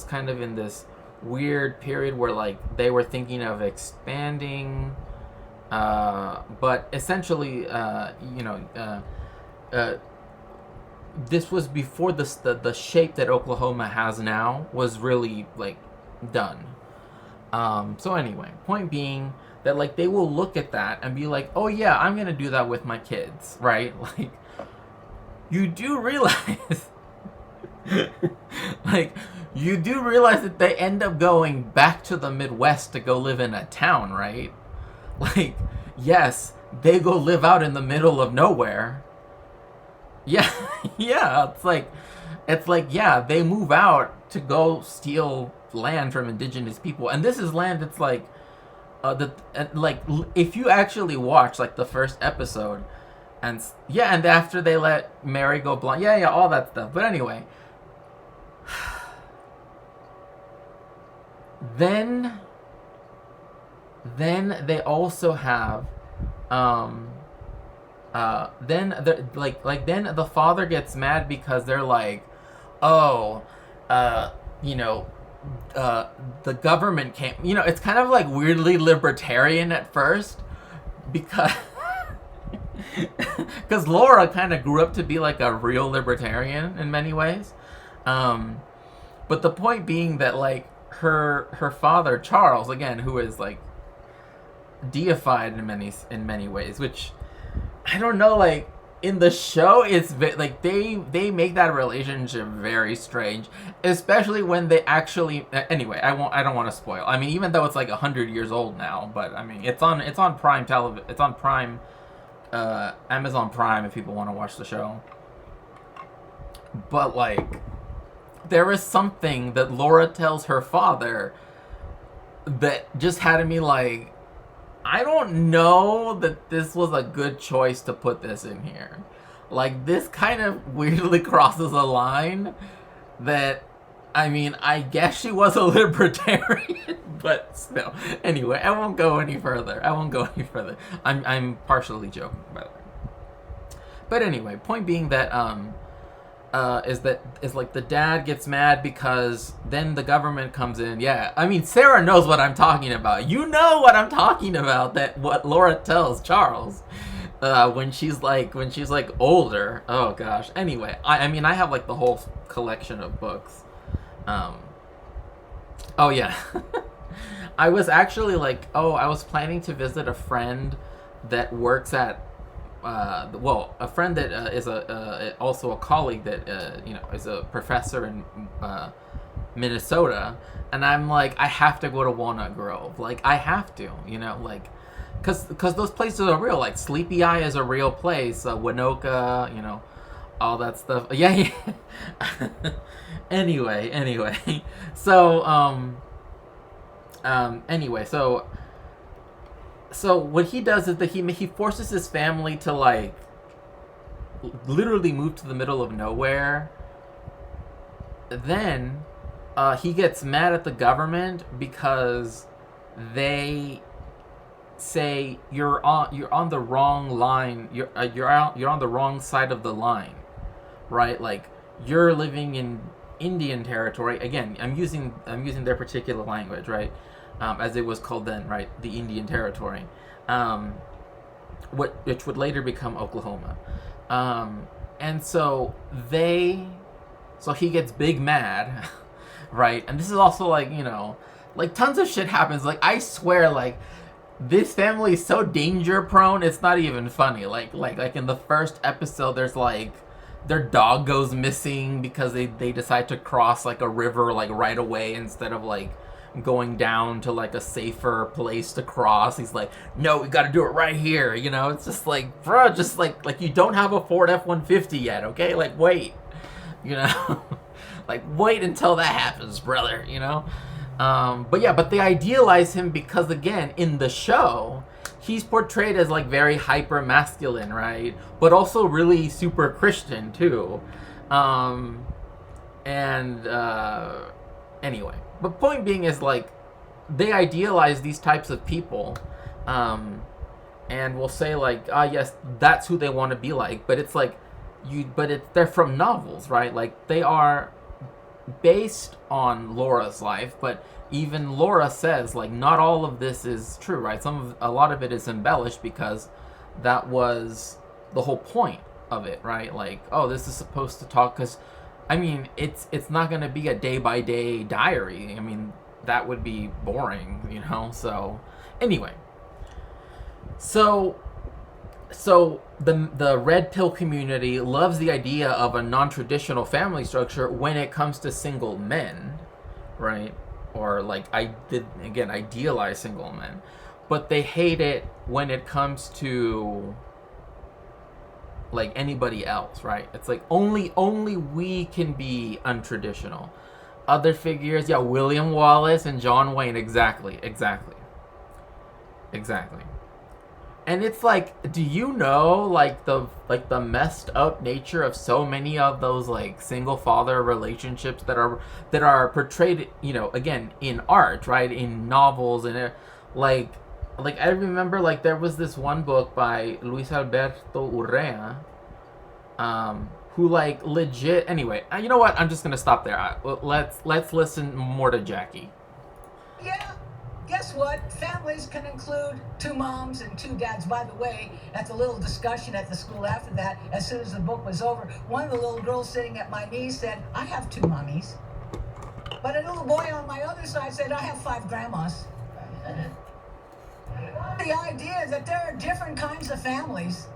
kind of in this weird period where, like, they were thinking of expanding, but essentially, this was before the shape that Oklahoma has now was really, like, done. So anyway, point being, that like they will look at that and be like, oh yeah, I'm gonna do that with my kids, right? Like, you do realize like, you do realize that they end up going back to the Midwest to go live in a town, right? Like, yes, they go live out in the middle of nowhere. Yeah, yeah, it's like, yeah, they move out to go steal land from indigenous people. And this is land that's like, if you actually watch, like, the first episode, and after they let Mary go blind, yeah, all that stuff. But anyway, then they also have, then the father gets mad because they're like, oh, the government can't, it's kind of like weirdly libertarian at first, because Laura kind of grew up to be like a real libertarian in many ways, but the point being that like her father Charles, again, who is like deified in many ways, which I don't know, like in the show it's like they make that relationship very strange, especially when they actually, anyway, I don't want to spoil. I mean, even though it's like 100 years old now, but I mean, it's on Prime television, it's on Prime, Amazon Prime, if people want to watch the show. But like, there is something that Laura tells her father that just had me like, I don't know that this was a good choice to put this in here. Like, this kind of weirdly crosses a line that, I mean, I guess she was a libertarian, but still. Anyway, I won't go any further. I'm partially joking, by the way. But anyway, point being that, is like the dad gets mad because then the government comes in. Yeah, I mean, Sarah knows what I'm talking about. You know what I'm talking about, that what Laura tells Charles when she's like older. Oh gosh. Anyway, I mean, I have like the whole collection of books. Oh yeah. I was actually like, I was planning to visit a friend that works at a friend that is also a colleague that is a professor in Minnesota, and I'm like, I have to go to Walnut Grove. Like, I have to, like, because those places are real. Like, Sleepy Eye is a real place. Winoka, all that stuff. Yeah. Anyway, so So what he does is that he forces his family to like literally move to the middle of nowhere. Then he gets mad at the government because they say you're on the wrong line. You're on the wrong side of the line, right? Like, you're living in Indian territory. Again, I'm using their particular language, right? As it was called then, right? The Indian Territory, which would later become Oklahoma. And so he gets big mad, right? And this is also like, like tons of shit happens. Like, I swear, like, this family is so danger prone, it's not even funny. Like in the first episode, there's like, their dog goes missing because they decide to cross like a river like right away instead of like going down to like a safer place to cross. He's like, no, we gotta do it right here. It's just like, bro, just like you don't have a Ford F-150 yet, okay? Like, wait, like, wait until that happens, brother, but they idealize him because, again, in the show, he's portrayed as like very hyper masculine, right? But also really super Christian too. Anyway, but point being is like, they idealize these types of people, and will say like, yes, that's who they want to be like. But it's like, they're from novels, right? Like, they are based on Laura's life, but even Laura says like, not all of this is true, right? A lot of it is embellished because that was the whole point of it, right? Like, this is supposed to talk, because I mean, it's not going to be a day-by-day diary. I mean, that would be boring, So, anyway. So the red pill community loves the idea of a non-traditional family structure when it comes to single men, right? Or like idealize single men, but they hate it when it comes to like anybody else, right? It's like only we can be untraditional. Other figures, yeah, William Wallace and John Wayne, exactly. And it's like, do you know like the messed up nature of so many of those like single father relationships that are portrayed, you know, again in art, right, in novels, and like I remember like there was this one book by Luis Alberto Urrea, who like legit. Anyway, you know what? I'm just gonna stop there. Let's listen more to Jackie. Yeah. Guess what? Families can include 2 moms and 2 dads. By the way, at the little discussion at the school after that, as soon as the book was over, one of the little girls sitting at my knee said, I have 2 mommies. But a little boy on my other side said, I have 5 grandmas. The idea that there are different kinds of families.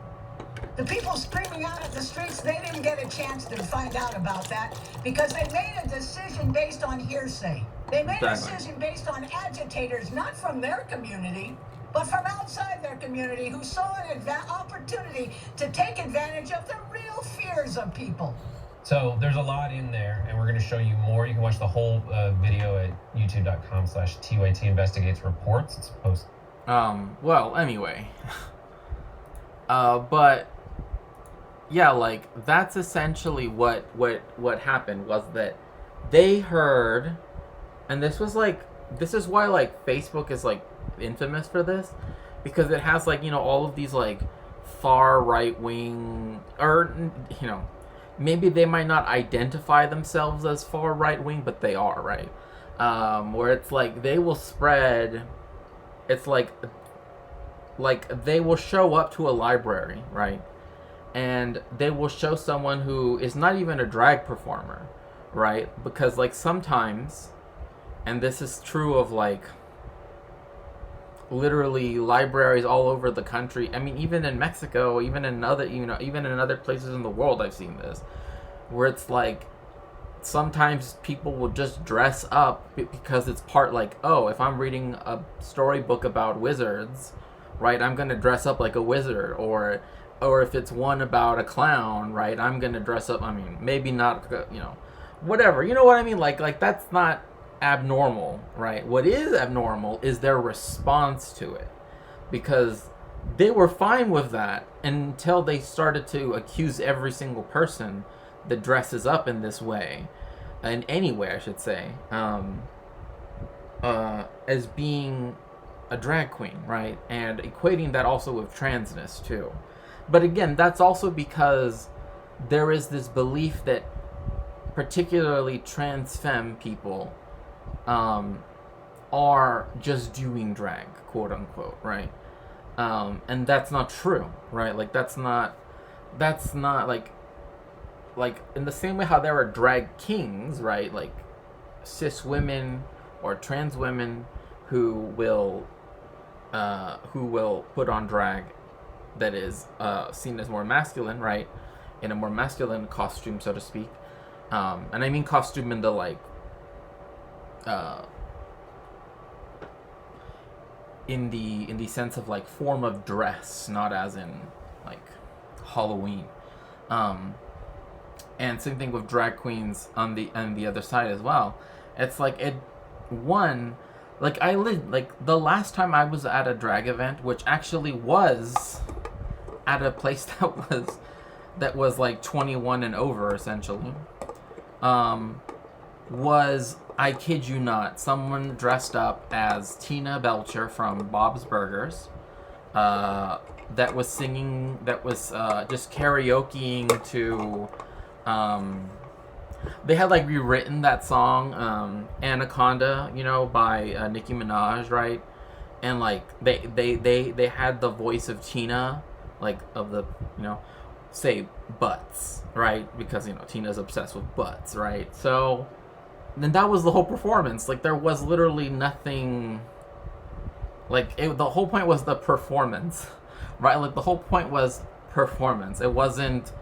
The people screaming out at the streets, they didn't get a chance to find out about that because they made a decision based on hearsay. They made a decision based on agitators, not from their community, but from outside their community who saw an opportunity to take advantage of the real fears of people. So there's a lot in there, and we're going to show you more. You can watch the whole video at youtube.com/TYT Investigates Reports. It's posted. Well, anyway. But yeah, like that's essentially what happened was that they heard, and this is why like Facebook is like infamous for this, because it has like, you know, all of these like far right wing, or you know, maybe they might not identify themselves as far right wing, but they are, right? Where it's like they will spread, it's like they will show up to a library, right? And they will show someone who is not even a drag performer, right? Because like sometimes, and this is true of like literally libraries all over the country. I mean, even in Mexico, even in other places in the world, I've seen this, where it's like sometimes people will just dress up because it's part like, oh, if I'm reading a storybook about wizards, right, I'm gonna dress up like a wizard, or if it's one about a clown, right, I'm gonna dress up. I mean, maybe not, you know, whatever. You know what I mean? Like that's not abnormal, right? What is abnormal is their response to it, because they were fine with that until they started to accuse every single person that dresses up in this way, in any way, I should say, as being a drag queen, right? And equating that also with transness too. But again, that's also because there is this belief that particularly trans femme people are just doing drag, quote unquote, right? And that's not true, right? Like that's not like in the same way how there are drag kings, right? Like cis women or trans women who will put on drag that is seen as more masculine, right? In a more masculine costume, so to speak. And I mean costume in the like in the sense of like form of dress, not as in like Halloween. And same thing with drag queens on the other side as well. It's like the last time I was at a drag event, which actually was at a place that was like 21 and over essentially, was, I kid you not, someone dressed up as Tina Belcher from Bob's Burgers, that was singing, that was just karaokeing to, they had like rewritten that song, Anaconda, you know, by Nicki Minaj, right? And like they had the voice of Tina, like of the, you know, say butts, right? Because, you know, Tina's obsessed with butts, right? So then that was the whole performance. Like there was literally nothing Like the whole point was the performance, right? Like the whole point was performance. It wasn't,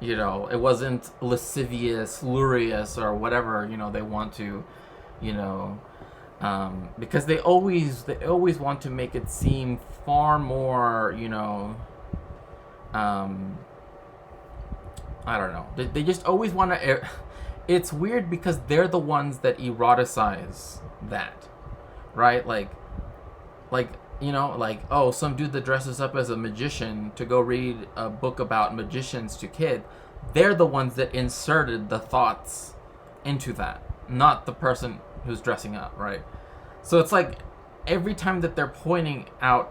it wasn't lascivious, lurious, or whatever they want to, you know, because they always want to make it seem far more, I don't know. They just always want to. It's weird because they're the ones that eroticize that, right? Like, oh, some dude that dresses up as a magician to go read a book about magicians to kids. They're the ones that inserted the thoughts into that, not the person who's dressing up, right? So it's like every time that they're pointing at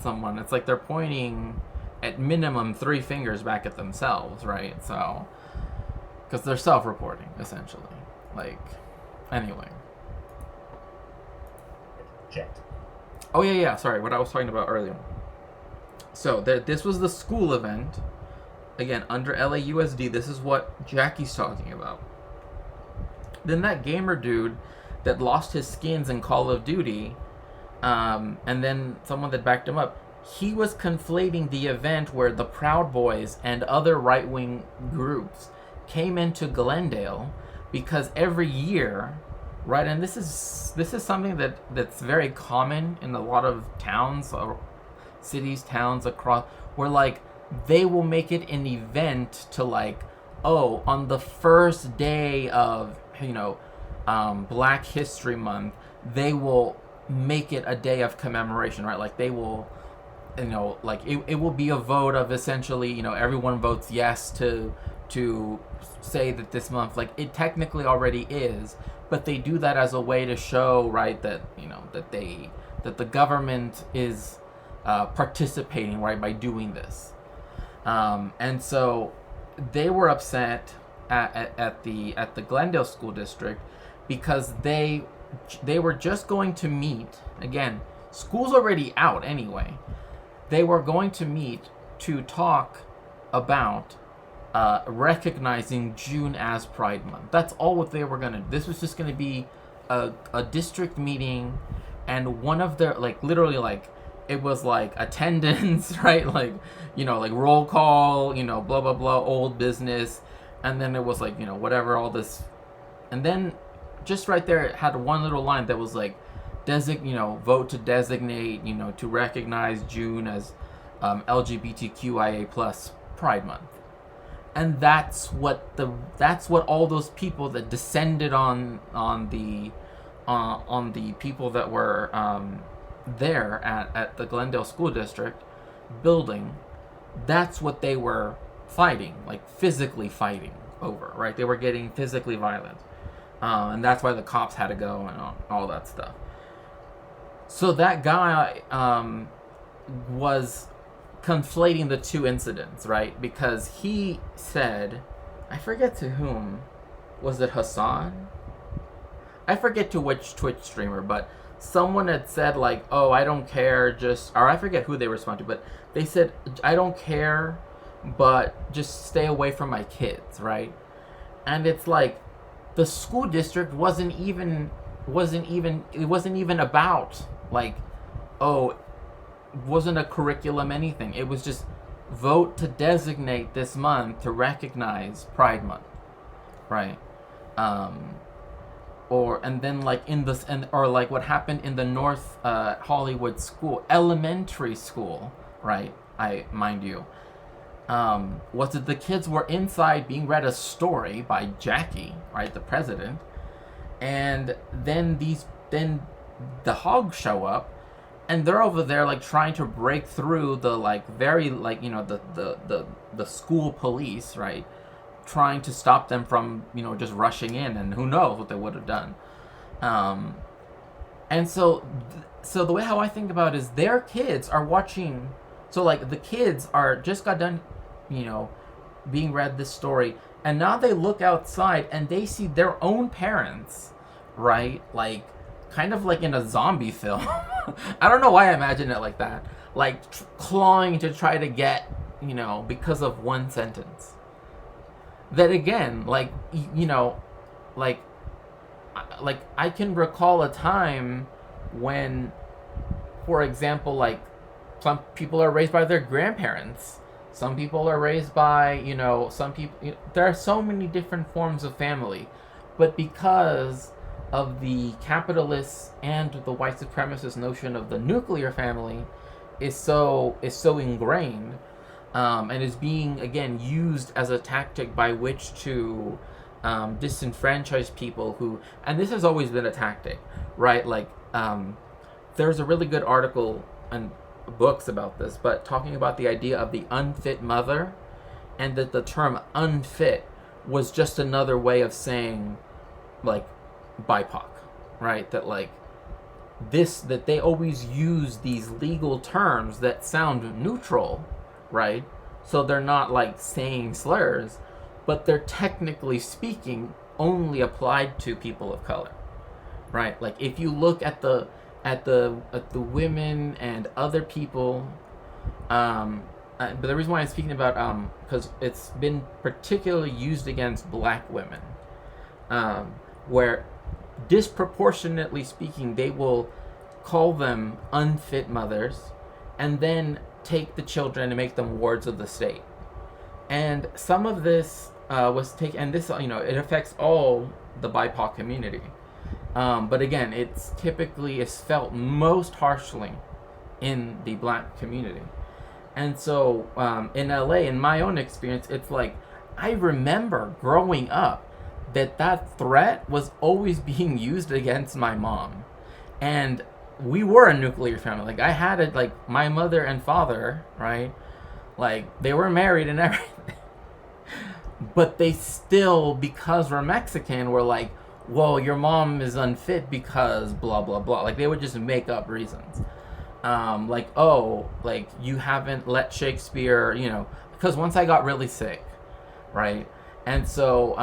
someone, it's like they're pointing at minimum 3 fingers back at themselves, right? So, because they're self-reporting, essentially. Like, anyway. Jet. Oh, yeah, sorry, what I was talking about earlier. So, this was the school event. Again, under LAUSD, this is what Jackie's talking about. Then that gamer dude that lost his skins in Call of Duty, and then someone that backed him up, he was conflating the event where the Proud Boys and other right-wing groups came into Glendale, because every year, right, and this is something that's very common in a lot of towns, or cities, towns across, where like they will make it an event to like, oh, on the first day of Black History Month, they will make it a day of commemoration, right? Like they will, like it will be a vote of essentially, everyone votes yes to say that this month, like it technically already is, but they do that as a way to show, right, that that the government is participating, right, by doing this, and so they were upset at the Glendale School District because they were just going to meet again. School's already out anyway. They were going to meet to talk about recognizing June as Pride Month. That's all what they were going to do. This was just going to be a district meeting, and one of their, like, literally, like, it was like attendance, right? Like, like roll call, blah, blah, blah, old business. And then it was like, whatever, all this. And then just right there, it had one little line that was like, vote to designate, to recognize June as LGBTQIA plus Pride Month. And that's what all those people that descended on the people that were there at the Glendale School District building, that's what they were fighting, like physically fighting over, right? They were getting physically violent. And that's why the cops had to go and all that stuff. So that guy was conflating the two incidents, right? Because he said, I forget to whom, was it Hassan? I forget to which Twitch streamer, but someone had said like, oh, I don't care, or I forget who they responded to, but they said, I don't care, but just stay away from my kids, right? And it's like, the school district wasn't even about like, oh, wasn't a curriculum, anything. It was just vote to designate this month to recognize Pride Month, right? And then like or like what happened in the North Hollywood school, elementary school, right? Mind you, was that the kids were inside being read a story by Jackie, right, the president, and then the hogs show up, and they're over there like trying to break through the like very like the school police, right, trying to stop them from just rushing in, and who knows what they would have done. And so the way how I think about it is their kids are watching. So like the kids are just got done, being read this story, and now they look outside and they see their own parents, right? Like kind of like in a zombie film. I don't know why I imagine it like that. Like clawing to try to get, because of one sentence. That again, like, like I can recall a time when for example, like some people are raised by their grandparents. Some people are raised by, some people. There are so many different forms of family, but because of the capitalist and the white supremacist notion of the nuclear family, is so ingrained, and is being again used as a tactic by which to disenfranchise people who, and this has always been a tactic, right? Like there's a really good article and books about this, but talking about the idea of the unfit mother, and that the term unfit was just another way of saying like BIPOC, right? That like that they always use these legal terms that sound neutral, right? So they're not like saying slurs, but they're technically speaking only applied to people of color, right? Like if you look at the women and other people, but the reason why I'm speaking about because it's been particularly used against black women, where disproportionately speaking they will call them unfit mothers and then take the children and make them wards of the state. And some of this was taken, and this it affects all the BIPOC community. But again, it's typically is felt most harshly in the black community. And so in LA, in my own experience, it's like I remember growing up that threat was always being used against my mom. And we were a nuclear family. Like I had like my mother and father, right? Like they were married and everything. But they still, because we're Mexican, were like, well, your mom is unfit because blah, blah, blah. Like, they would just make up reasons. Like, oh, like, you haven't let Shakespeare, because once I got really sick, right? And so,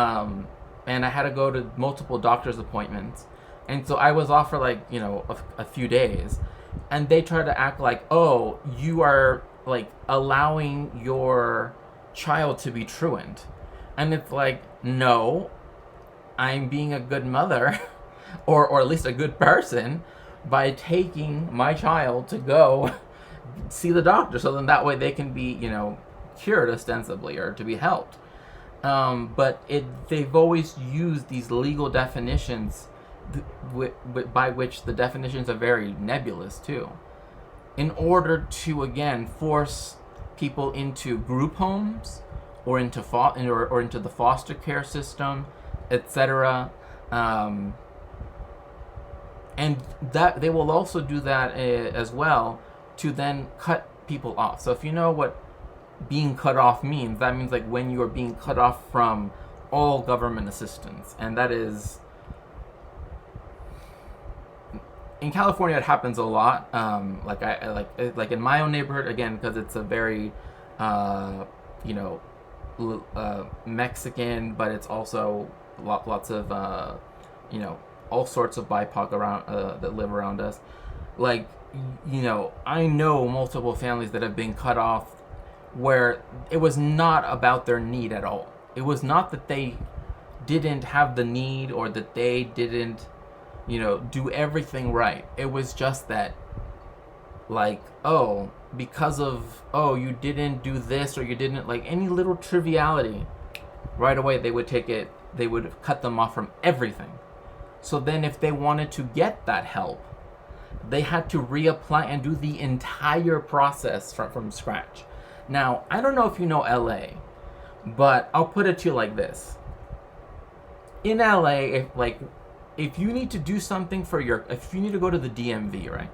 and I had to go to multiple doctor's appointments. And so I was off for like, a few days. And they tried to act like, oh, you are like allowing your child to be truant. And it's like, no, I'm being a good mother, or at least a good person, by taking my child to go see the doctor, so then that way they can be, cured ostensibly, or to be helped. But they've always used these legal definitions by which the definitions are very nebulous too, in order to again force people into group homes or into the foster care system, etc. And that they will also do that as well to then cut people off. So if you know what being cut off means, that means like when you are being cut off from all government assistance, and that is in California. It happens a lot. Like in my own neighborhood, again, because it's a very Mexican, but it's also lots of all sorts of BIPOC around that live around us. Like, I know multiple families that have been cut off where it was not about their need at all. It was not that they didn't have the need or that they didn't do everything right. It was just that, like, oh, because of, oh, you didn't do this, or you didn't, like, any little triviality, right away they would cut them off from everything. So then if they wanted to get that help, they had to reapply and do the entire process from scratch. Now, I don't know if you know LA, but I'll put it to you like this. In LA, if you need to do something if you need to go to the DMV, right?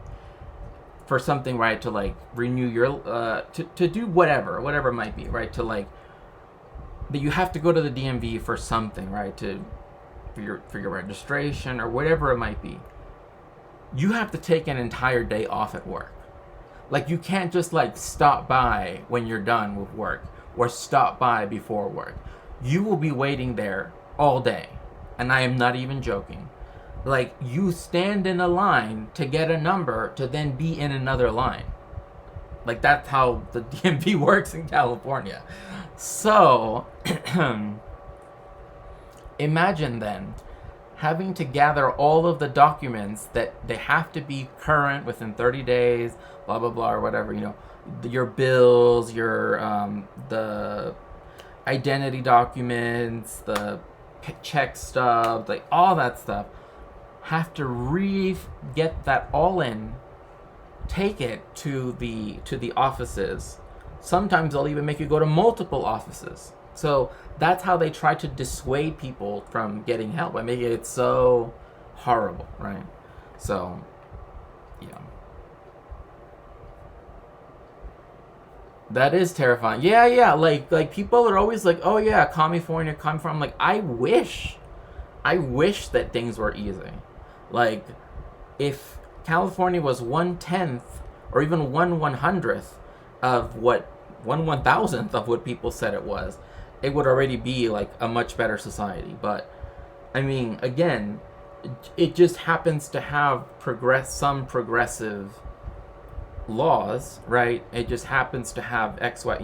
For something, right, to like renew your to do whatever it might be, right, to like that you have to go to the DMV for something, right, for your registration or whatever it might be. You have to take an entire day off at work. Like, you can't just like stop by when you're done with work or stop by before work. You will be waiting there all day, and I am not even joking. Like, you stand in a line to get a number to then be in another line. Like, that's how the DMV works in California. So, imagine then having to gather all of the documents that they have to be current within 30 days, blah blah blah, or whatever, your bills, your the identity documents, the check stubs, like all that stuff, have to get that all in, take it to the offices. Sometimes they'll even make you go to multiple offices. So that's how they try to dissuade people from getting help by making it so horrible, right? So, yeah. That is terrifying. Yeah. Like people are always like, oh yeah, California. I'm like, I wish that things were easy. Like, if California was 1/10 or even 1/100th of what 1/1000th of what people said it was, it would already be like a much better society. But I mean, again, it just happens to have some progressive laws, right? It just happens to have X, Y,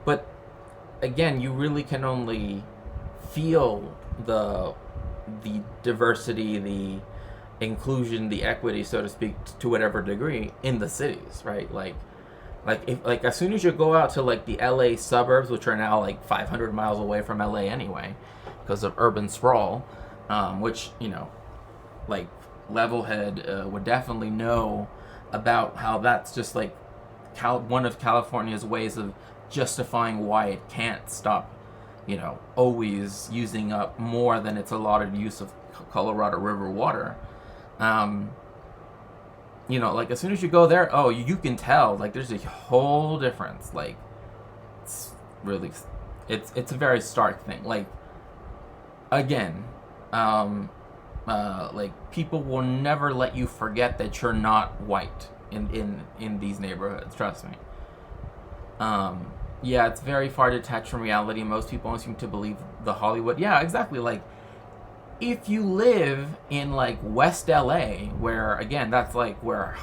But again, you really can only feel the diversity, the inclusion, the equity, so to speak, to whatever degree in the cities, right? Like as soon as you go out to like the LA suburbs, which are now like 500 miles away from LA anyway, because of urban sprawl, which like Levelhead would definitely know about how that's just like one of California's ways of justifying why it can't stop, always using up more than its allotted use of Colorado River water. Like as soon as you go there, oh, you can tell like there's a whole difference. Like it's really, it's a very stark thing. Like again, like people will never let you forget that you're not white in these neighborhoods. Trust me. Yeah, it's very far detached from reality. Most people don't seem to believe the Hollywood. Yeah, exactly. Like, if you live in like West LA, where again, that's like where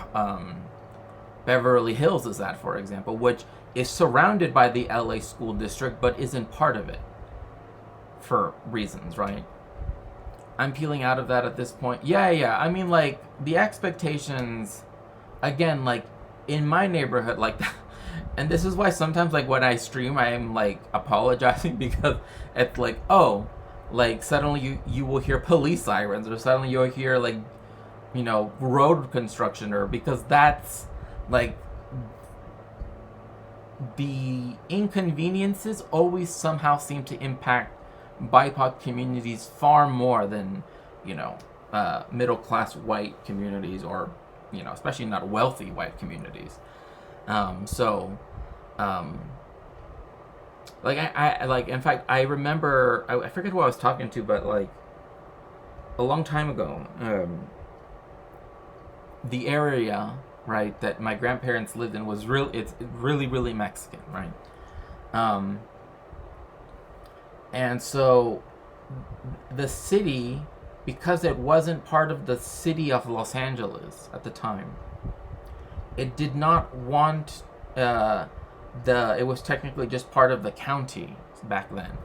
Beverly Hills is at, for example, which is surrounded by the LA school district, but isn't part of it for reasons, right? I'm peeling out of that at this point. Yeah. I mean, like, the expectations, again, like, in my neighborhood, like, and this is why sometimes, like, when I stream, I am, like, apologizing because it's like, oh, like, suddenly you will hear police sirens, or suddenly you'll hear, like, road construction, or because that's, like, the inconveniences always somehow seem to impact BIPOC communities far more than, middle-class white communities, or, especially not wealthy white communities. Like, I like, in fact, I remember, I forget who I was talking to, but, like, a long time ago, the area, right, that my grandparents lived in was it's really, really Mexican, right? And so the city, because it wasn't part of the city of Los Angeles at the time, it did not want it was technically just part of the county back then.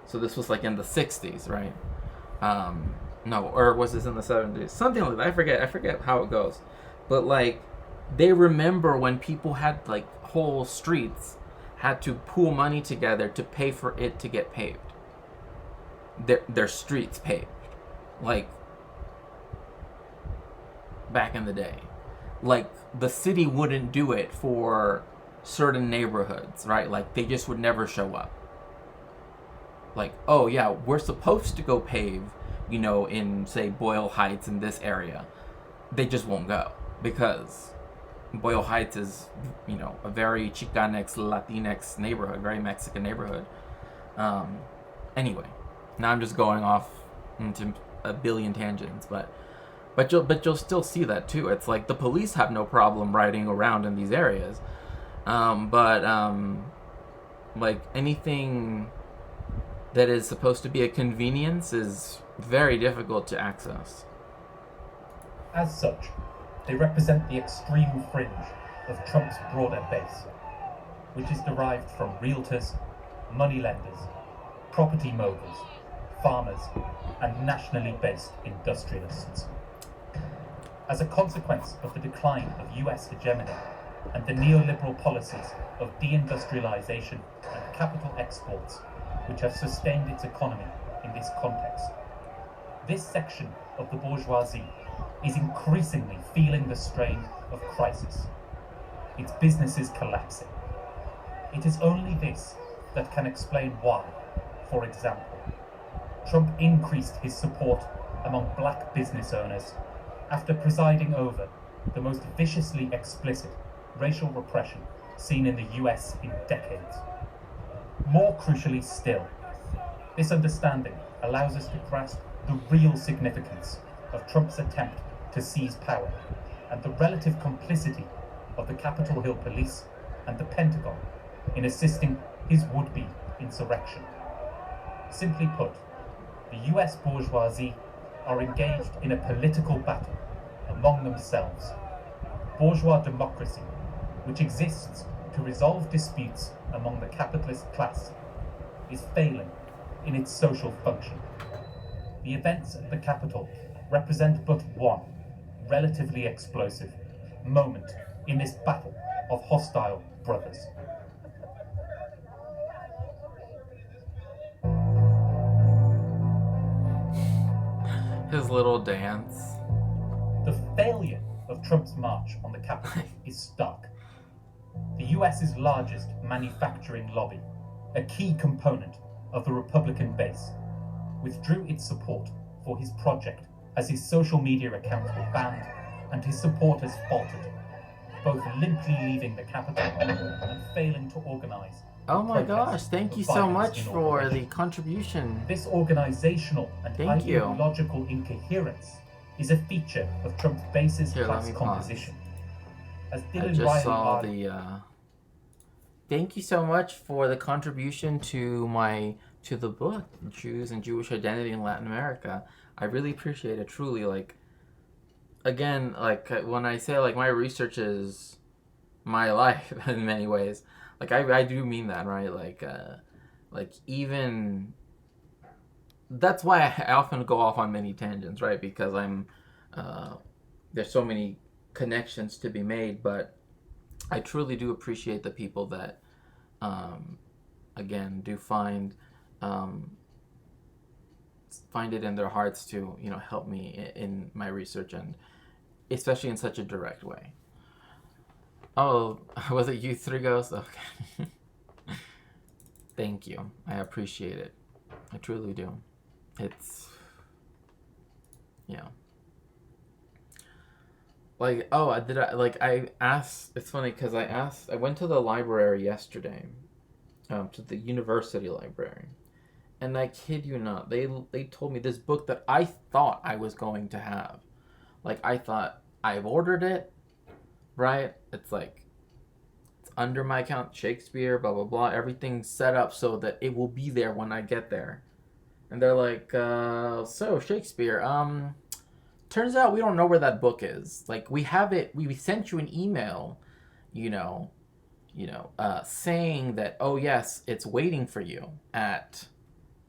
So this was like in the 60s, right? No, or was this in the 70s? Something like that. I forget how it goes. But like, they remember when people had like whole streets had to pool money together to pay for it to get paved. Their streets paved. Like, back in the day. Like, the city wouldn't do it for certain neighborhoods, right? Like, they just would never show up. Like, oh yeah, we're supposed to go pave, in, say, Boyle Heights in this area. They just won't go, because Boyle Heights is, a very Chicanx, Latinx neighborhood, very Mexican neighborhood. Anyway, now I'm just going off into a billion tangents, but you'll still see that too. It's like the police have no problem riding around in these areas, like anything that is supposed to be a convenience is very difficult to access. As such, they represent the extreme fringe of Trump's broader base, which is derived from realtors, moneylenders, property moguls, farmers, and nationally based industrialists. As a consequence of the decline of US hegemony and the neoliberal policies of deindustrialization and capital exports which have sustained its economy in this context, this section of the bourgeoisie is increasingly feeling the strain of crisis. Its business is collapsing. It is only this that can explain why, for example, Trump increased his support among black business owners after presiding over the most viciously explicit racial repression seen in the US in decades. More crucially still, this understanding allows us to grasp the real significance of Trump's attempt to seize power and the relative complicity of the Capitol Hill police and the Pentagon in assisting his would-be insurrection. Simply put, the US bourgeoisie are engaged in a political battle among themselves. Bourgeois democracy, which exists to resolve disputes among the capitalist class, is failing in its social function. The events at the Capitol represent but one, relatively explosive, moment in this battle of hostile brothers. His little dance. The failure of Trump's march on the Capitol is stark. The US's largest manufacturing lobby, a key component of the Republican base, withdrew its support for his project as his social media accounts were banned and his supporters faltered, both limply leaving the Capitol and failing to organize. Oh my gosh, thank you so much for the inauguration. contribution. This organizational and Thank you. ideological incoherence is a feature of Trump's base's Here, let class me pause. composition. As I Dylan just Riley saw argued, the thank you so much for the contribution to the book, Jews and Jewish Identity in Latin America. I really appreciate it, truly. Like, again, like when I say like my research is my life in many ways, like I do mean that, right? Like even that's why I often go off on many tangents, right? Because there's so many connections to be made, but I truly do appreciate the people that again do find it in their hearts to help me in my research, and especially in such a direct way. Oh, was it you, Three Ghosts? Okay. Thank you. I appreciate it. I truly do. It's like, oh, I asked, it's funny because I went to the library yesterday, to the university library, and I kid you not, they told me this book that I thought I was going to have. Like, I thought I've ordered it, right? It's like, it's under my account, Shakespeare, blah, blah, blah, everything's set up so that it will be there when I get there. And they're like, so Shakespeare, turns out we don't know where that book is. Like, we have it, we sent you an email, saying that, oh yes, it's waiting for you at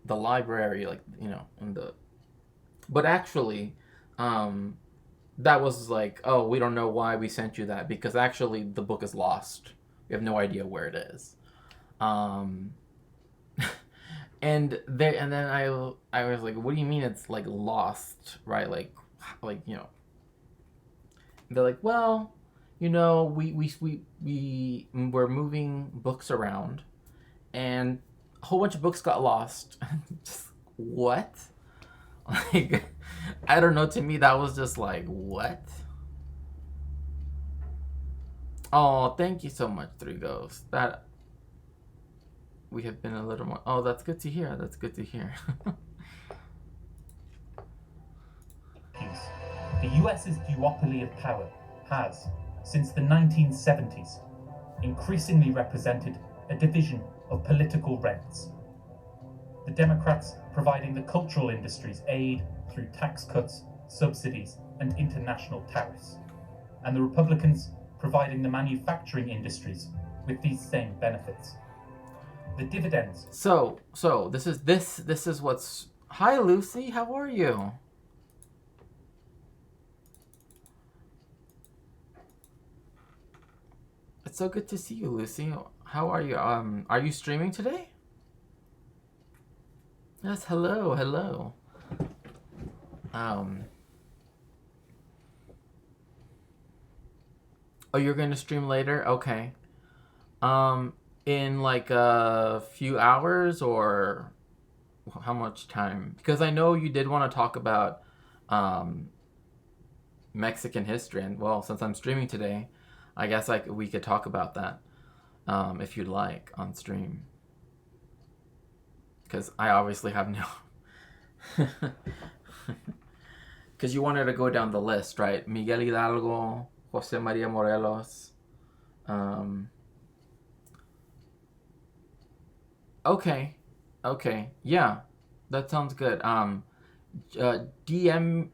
the library, like, but actually, that was like, oh, we don't know why we sent you that, because actually the book is lost. We have no idea where it is. And then I was like, what do you mean it's like lost, right? Like they're like, well, we're moving books around, and a whole bunch of books got lost. Just, what? Like, I don't know, to me that was just like, what? Oh, thank you so much, Three Ghosts. That we have been a little more. Oh, that's good to hear. That's good to hear. The US's duopoly of power has, since the 1970s, increasingly represented a division of political rents. The Democrats providing the cultural industries aid through tax cuts, subsidies, and international tariffs, and the Republicans providing the manufacturing industries with these same benefits. The dividends. So this is what's Hi, Lucy. How are you? It's so good to see you, Lucy. How are you? Are you streaming today? Yes, hello, hello. Um, oh, you're going to stream later? Okay. In like a few hours or how much time? Because I know you did want to talk about um, Mexican history, and well, since I'm streaming today, I guess we could talk about that if you'd like on stream. Because I obviously have no. Because you wanted to go down the list, right? Miguel Hidalgo, Jose Maria Morelos. Okay, okay, yeah, that sounds good. DM.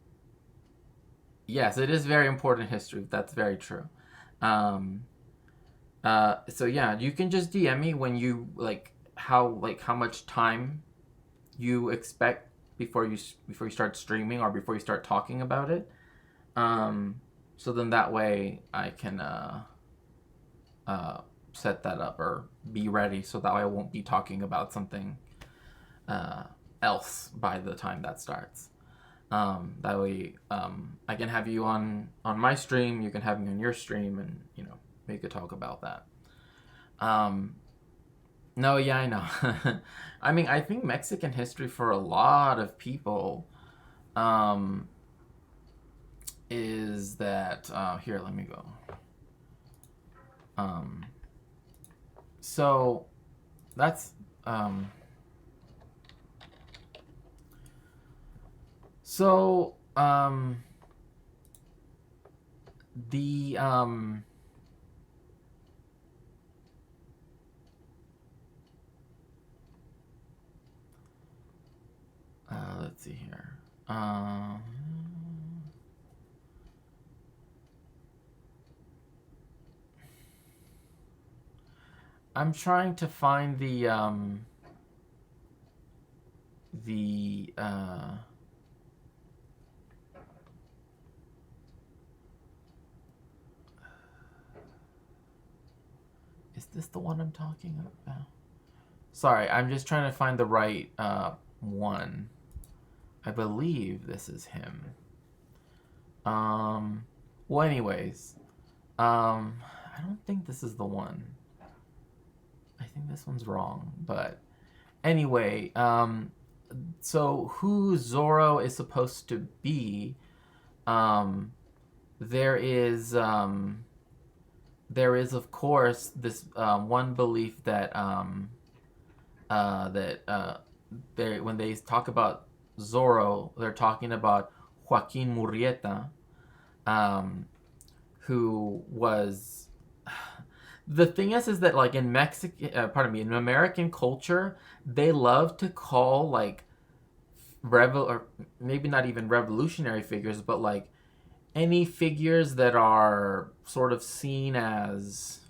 Yes, it is very important history. That's very true. Um, so yeah, you can just DM me when you how much time you expect before you start streaming or before you start talking about it. So then that way I can set that up or be ready so that I won't be talking about something else by the time that starts. That way I can have you on my stream, you can have me on your stream, and we could talk about that. No, yeah, I know. I mean, I think Mexican history for a lot of people is that here, let me go. So that's the let's see here. I'm trying to find the is this the one I'm talking about? Sorry, I'm just trying to find the right one. I believe this is him. Well, anyways, I don't think this is the one. I think this one's wrong, but anyway, so who Zorro is supposed to be, there is of course this one belief that when they talk about Zorro, they're talking about Joaquin Murrieta, who was. The thing is that like in in American culture, they love to call like or maybe not even revolutionary figures, but like any figures that are sort of seen as,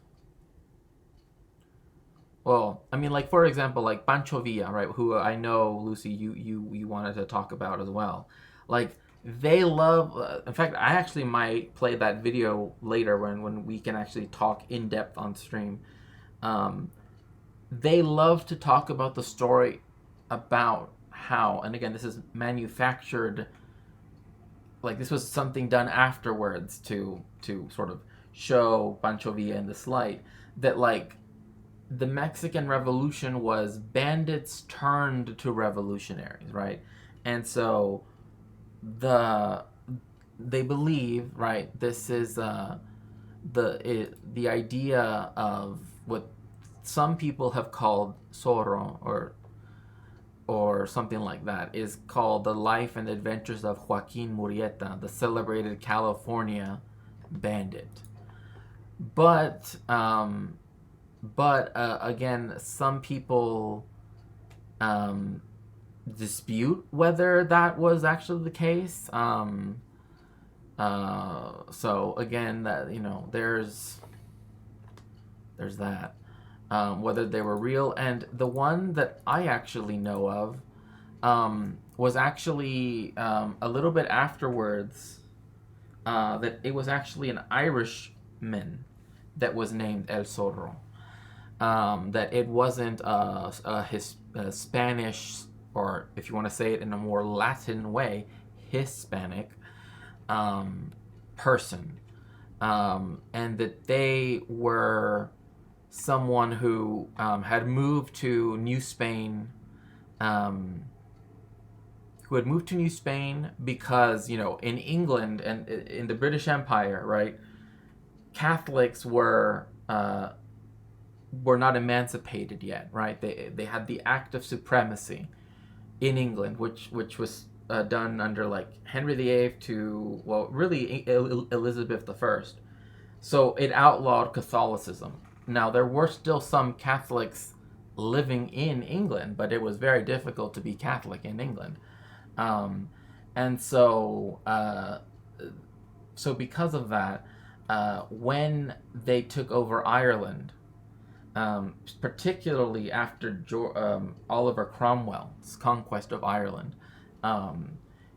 well, I mean, like for example, like Pancho Villa, right? Who I know, Lucy, you wanted to talk about as well. Like they love. In fact, I actually might play that video later when we can actually talk in depth on stream. They love to talk about the story about how, and again, this is manufactured. Like this was something done afterwards to sort of show Pancho Villa in this light, that like the Mexican Revolution was bandits turned to revolutionaries, right? And so they believe, right, this is the idea of what some people have called Zorro or something like that, is called the life and adventures of Joaquin Murrieta, the celebrated California bandit. But again, some people dispute whether that was actually the case. So again, that there's that. Whether they were real, and the one that I actually know of, was actually a little bit afterwards that it was actually an Irishman that was named El Zorro. That it wasn't a Spanish, or if you want to say it in a more Latin way, Hispanic person. And that they were someone who had moved to New Spain, because, in England and in the British Empire, right, Catholics were not emancipated yet, right? They had the Act of Supremacy in England, which was done under like Henry VIII to, well, really Elizabeth I. So it outlawed Catholicism. Now there were still some Catholics living in England, but it was very difficult to be Catholic in England, and so because of that, when they took over Ireland, particularly after Oliver Cromwell's conquest of Ireland,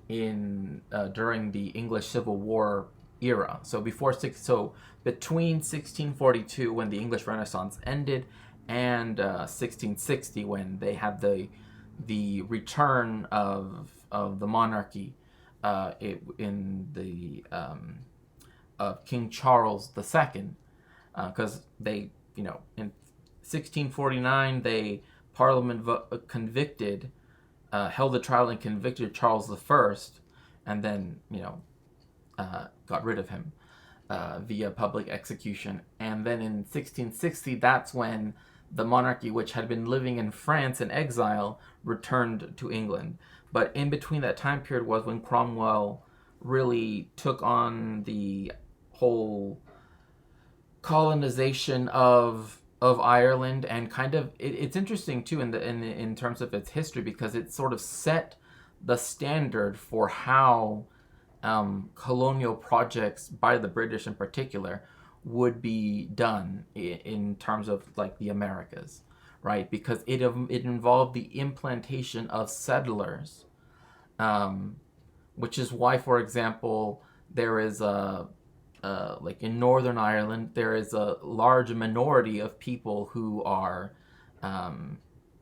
during the English Civil War era. So between 1642, when the English Renaissance ended, and 1660, when they had the return of the monarchy in the of King Charles II, because they, in 1649, Parliament convicted, held a trial and convicted Charles I, and then got rid of him via public execution. And then in 1660, that's when the monarchy, which had been living in France in exile, returned to England. But in between that time period was when Cromwell really took on the whole colonization of Ireland, and kind of it's interesting too in terms of its history, because it sort of set the standard for how colonial projects by the British in particular would be done in terms of like the Americas, right? Because it involved the implantation of settlers, which is why, for example, there is like in Northern Ireland, there is a large minority of people who are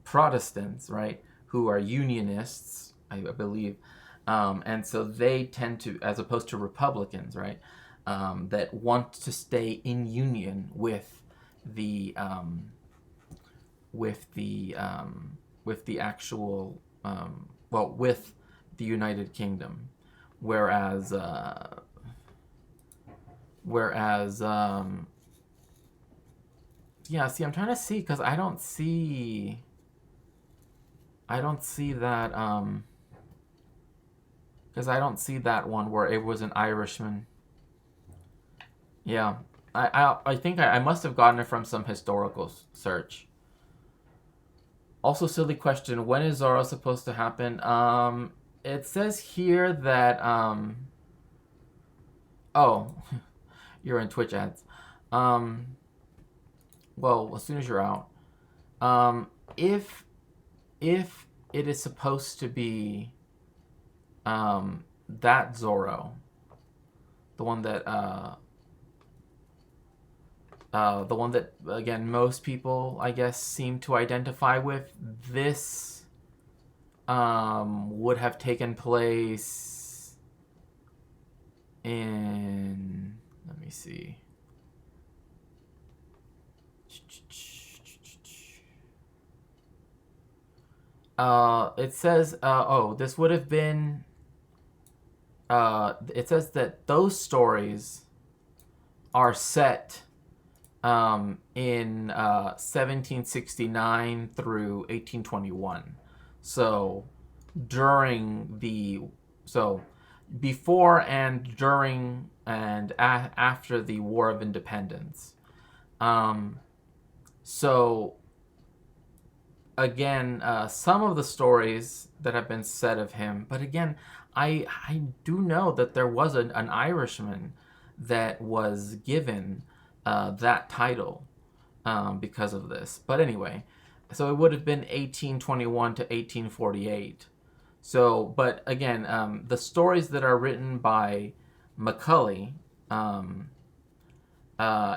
Protestants, right? Who are Unionists, I believe. And so they tend to, as opposed to Republicans, right? That want to stay in union with the actual, with the United Kingdom, whereas yeah, see, I'm trying to see, because I don't see that, because I don't see that one where it was an Irishman. Yeah, I think I must have gotten it from some historical search. Also, silly question, when is Zorro supposed to happen? It says here that, oh, you're in Twitch ads. Well, as soon as you're out. If it is supposed to be that Zorro, the one that again most people, I guess, seem to identify with, this would have taken place in, let me see. It says, this would have been, it says that those stories are set in 1769 through 1821. So before and during and after the War of Independence. So again, some of the stories that have been said of him, but again, I do know that there was an Irishman that was given that title because of this. But anyway, so it would have been 1821 to 1848 So, but again, the stories that are written by Macaulay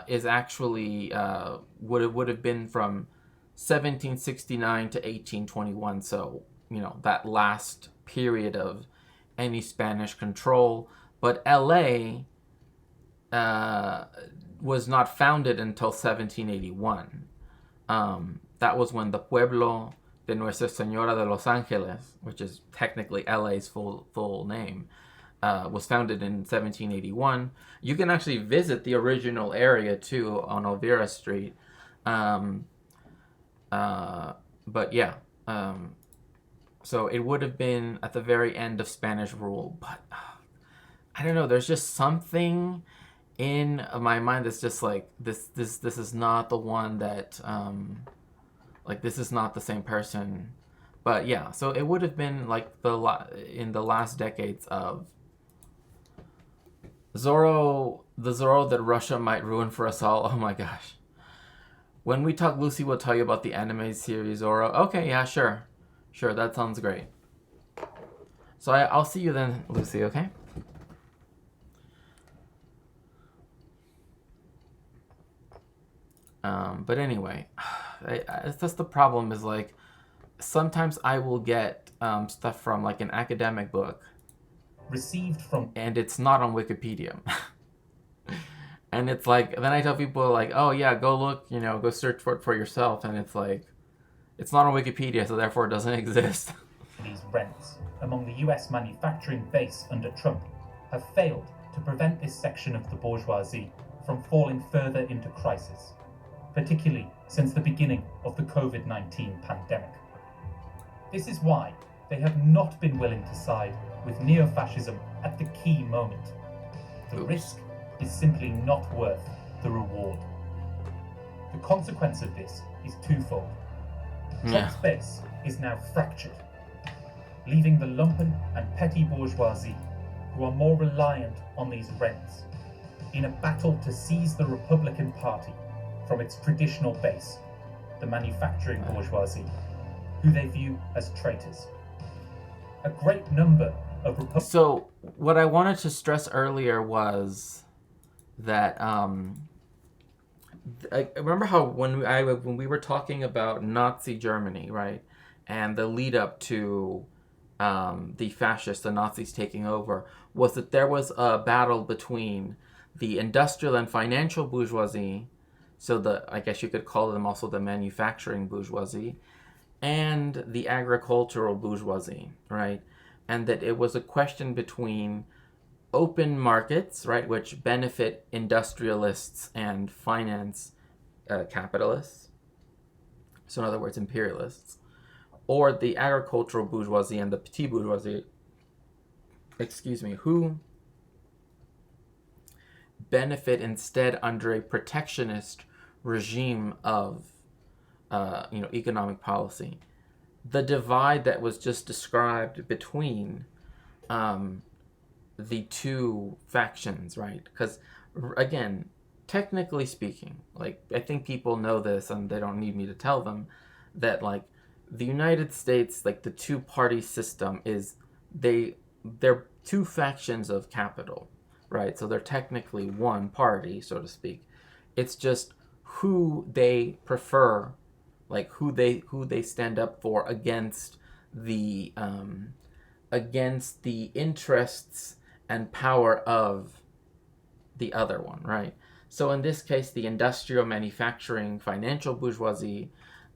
is actually would have been from 1769 to 1821. So, that last period of any Spanish control. But LA was not founded until 1781. That was when the Pueblo de Nuestra Señora de Los Angeles, which is technically LA's full name, was founded in 1781. You can actually visit the original area too on Elvira Street. But yeah, so it would have been at the very end of Spanish rule. But I don't know. There's just something in my mind that's just like this is not the one that like this is not the same person. But yeah, so it would have been like in the last decades of Zorro, the Zorro that Russia might ruin for us all. Oh my gosh. When we talk, Lucy will tell you about the anime series Zorro. Okay, yeah, sure, that sounds great. So I'll see you then, Lucy. Okay. But anyway, that's the problem is like sometimes I will get stuff from like an academic book Received from and it's not on Wikipedia. And it's like, then I tell people like, oh yeah, go look, go search for it for yourself. And it's like, it's not on Wikipedia, so therefore it doesn't exist. these rents among the US manufacturing base under Trump have failed to prevent this section of the bourgeoisie from falling further into crisis, particularly since the beginning of the COVID-19 pandemic. This is why they have not been willing to side with neo-fascism at the key moment. The risk is simply not worth the reward. The consequence of this is twofold. Trump's base is now fractured, leaving the lumpen and petty bourgeoisie, who are more reliant on these rents, in a battle to seize the Republican Party from its traditional base, the manufacturing bourgeoisie, who they view as traitors. A great number of Republicans. So what I wanted to stress earlier was that I remember how when we were talking about Nazi Germany, right, and the lead up to the fascists, the Nazis taking over, was that there was a battle between the industrial and financial bourgeoisie, so I guess you could call them also the manufacturing bourgeoisie, and the agricultural bourgeoisie, right? And that it was a question between open markets, right, which benefit industrialists and finance capitalists, so in other words, imperialists, or the agricultural bourgeoisie and the petit bourgeoisie, who benefit instead under a protectionist regime of economic policy. The divide that was just described between the two factions, right? Because again, technically speaking, like I think people know this and they don't need me to tell them that like the United States, like the two-party system is they're two factions of capital, right? So they're technically one party, so to speak. It's just who they prefer, like who they stand up for against the interests and power of the other one, right? So in this case, the industrial manufacturing financial bourgeoisie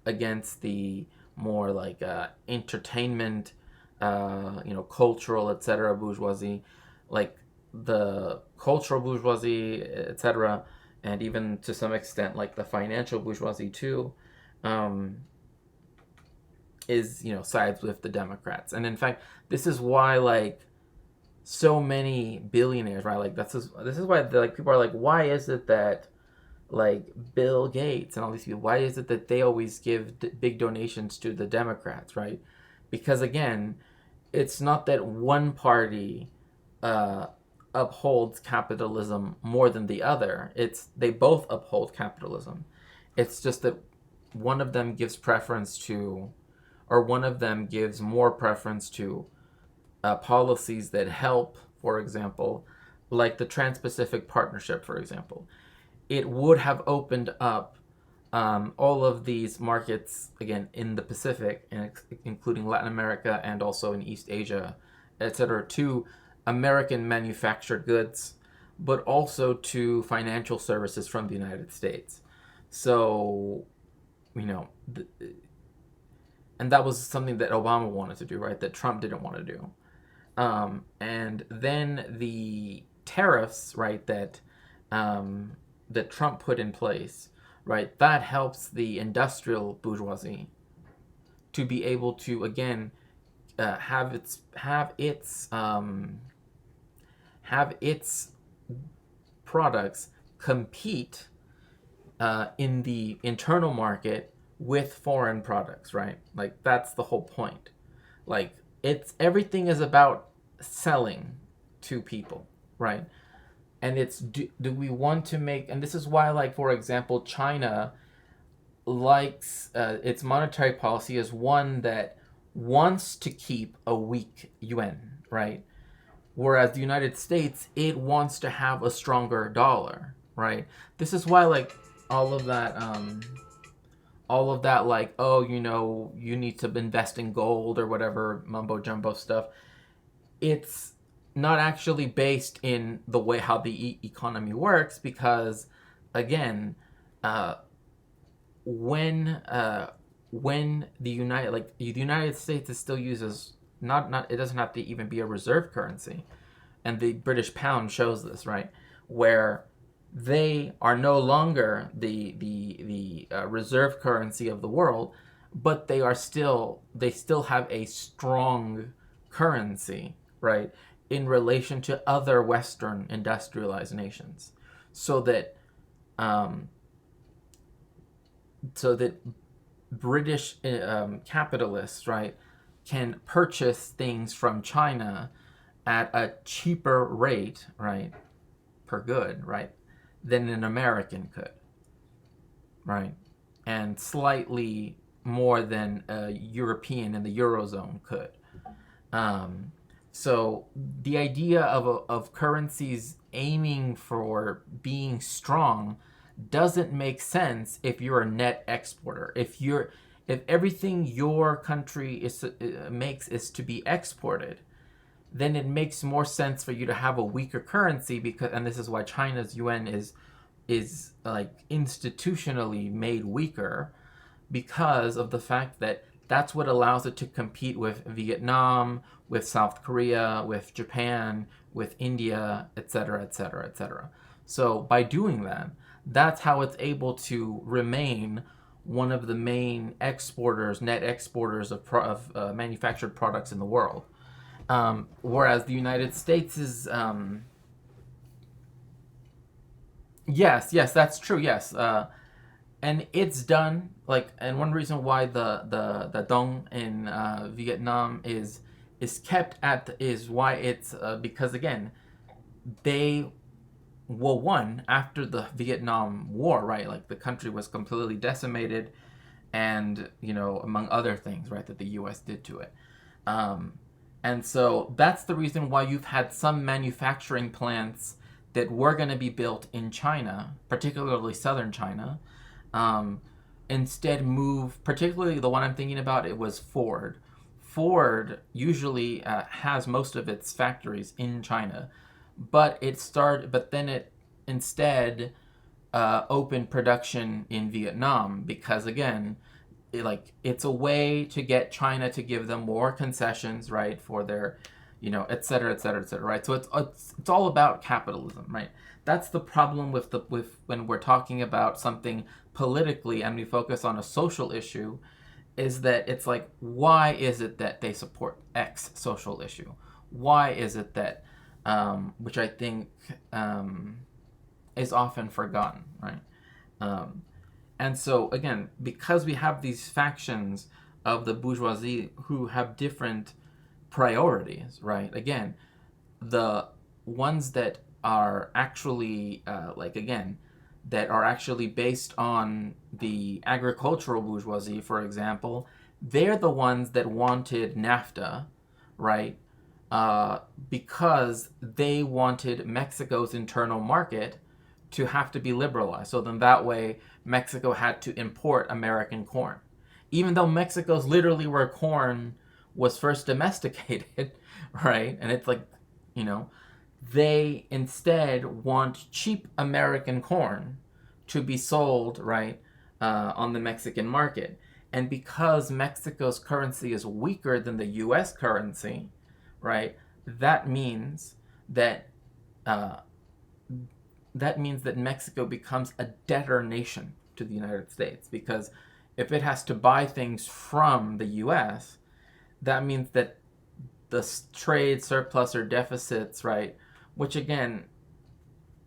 against the more like entertainment, cultural, etc. bourgeoisie, like the cultural bourgeoisie, etc., and even to some extent like the financial bourgeoisie too, is sides with the Democrats. And in fact, this is why like so many billionaires, right? Like this is why like people are like, why is it that like Bill Gates and all these people, why is it that they always give big donations to the Democrats, right? Because again, it's not that one party upholds capitalism more than the other. It's they both uphold capitalism. It's just that one of them gives preference to, or one of them gives more preference to policies that help, for example, like the Trans-Pacific Partnership, for example. It would have opened up all of these markets, again, in the Pacific, including Latin America and also in East Asia, etc., to American manufactured goods, but also to financial services from the United States. So, and that was something that Obama wanted to do, right? That Trump didn't want to do. And then the tariffs, right, that Trump put in place, right, that helps the industrial bourgeoisie to be able to, again, have its products compete in the internal market with foreign products, right? Like, that's the whole point. Like, everything is about selling to people, right? And it's do we want to make, and this is why, like, for example, China likes its monetary policy is one that wants to keep a weak yuan, right? Whereas the United States, it wants to have a stronger dollar, right? This is why, like, all of that, like, oh, you need to invest in gold or whatever mumbo jumbo stuff. It's not actually based in the way how the economy works, because, again, when the United States is still uses not it doesn't have to even be a reserve currency, and the British pound shows this, right, where they are no longer the reserve currency of the world, but they still have a strong currency, right, in relation to other Western industrialized nations, so that British capitalists, right, can purchase things from China at a cheaper rate, right, per good, right, than an American could, right, and slightly more than a European in the Eurozone could. So the idea of currencies aiming for being strong doesn't make sense if you're a net exporter. If everything your country makes is to be exported, then it makes more sense for you to have a weaker currency, and this is why China's yuan is like institutionally made weaker, because of the fact that that's what allows it to compete with Vietnam, with South Korea, with Japan, with India, etc., etc., etc. So by doing that, that's how it's able to remain one of the main net exporters of manufactured products in the world. Whereas the United States is, yes, that's true, yes. And it's done, like, and one reason why the dong in Vietnam is kept is why it's, because, again, they won after the Vietnam War, right? Like, the country was completely decimated, and, among other things, right, that the U.S. did to it. And so that's the reason why you've had some manufacturing plants that were going to be built in China, particularly southern China, instead move, particularly the one I'm thinking about, it was Ford. Ford usually has most of its factories in China, but then it instead opened production in Vietnam, because, again, it's a way to get China to give them more concessions, right, for their, et cetera, et cetera, et cetera, right? So it's all about capitalism, right? That's the problem with when we're talking about something politically and we focus on a social issue, is that it's like, why is it that they support X social issue? Why is it that, which I think is often forgotten, right? And so, again, because we have these factions of the bourgeoisie who have different priorities, right? Again, the ones that are actually, that are actually based on the agricultural bourgeoisie, for example, they're the ones that wanted NAFTA, right? because they wanted Mexico's internal market to have to be liberalized. So then that way, Mexico had to import American corn. Even though Mexico's literally where corn was first domesticated, right? And it's like, you know, they instead want cheap American corn to be sold, right, on the Mexican market. And because Mexico's currency is weaker than the U.S. currency, right, that means that Mexico becomes a debtor nation to the United States, because if it has to buy things from the U.S., that means that the trade surplus or deficits, right, which again,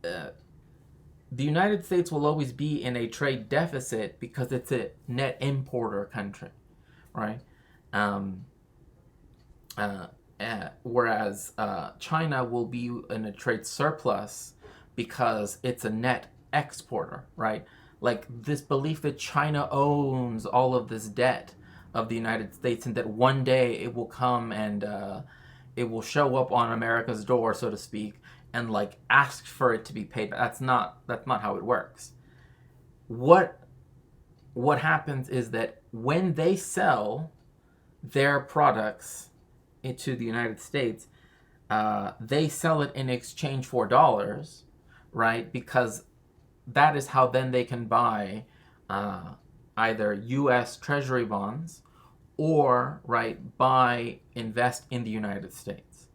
the United States will always be in a trade deficit because it's a net importer country, right? Whereas China will be in a trade surplus because it's a net exporter, right? Like this belief that China owns all of this debt of the United States and that one day it will come and it will show up on America's door, so to speak, and like ask for it to be paid. That's not how it works. What happens is that when they sell their products into the United States, they sell it in exchange for dollars, right? Because that is how then they can buy either U.S. Treasury bonds or, right, invest in the United States,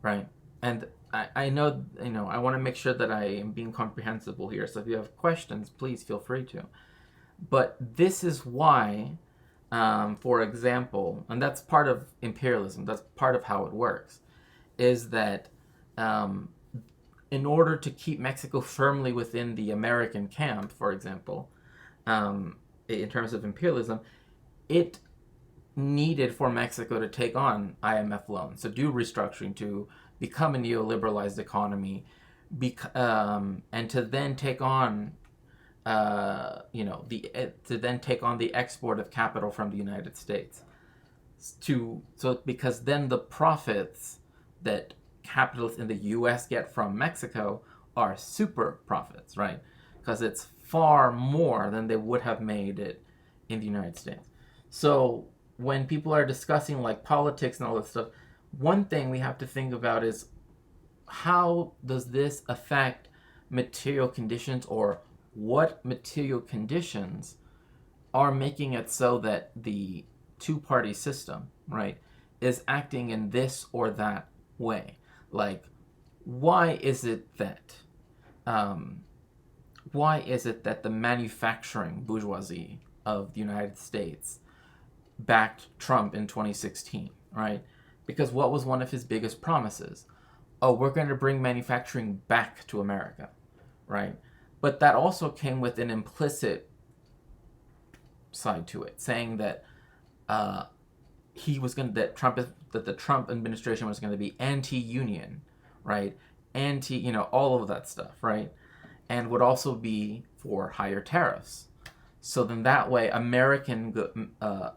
right? And I know, I want to make sure that I am being comprehensible here. So if you have questions, please feel free to. But this is why, for example, and that's part of imperialism, that's part of how it works, is that in order to keep Mexico firmly within the American camp, for example, in terms of imperialism, it needed for Mexico to take on IMF loans, to do restructuring, to become a neoliberalized economy, and to then take on, the export of capital from the United States. Because then the profits that capitalists in the U.S. get from Mexico are super profits, right? Because it's far more than they would have made it in the United States. So when people are discussing like politics and all this stuff, one thing we have to think about is how does this affect material conditions, or what material conditions are making it so that the two-party system, right, is acting in this or that way. Like, why is it that the manufacturing bourgeoisie of the United States backed Trump in 2016, right? Because what was one of his biggest promises? Oh, we're going to bring manufacturing back to America, right? But that also came with an implicit side to it, saying that the Trump administration was going to be anti-union, right? All of that stuff, right? And would also be for higher tariffs. So then that way, American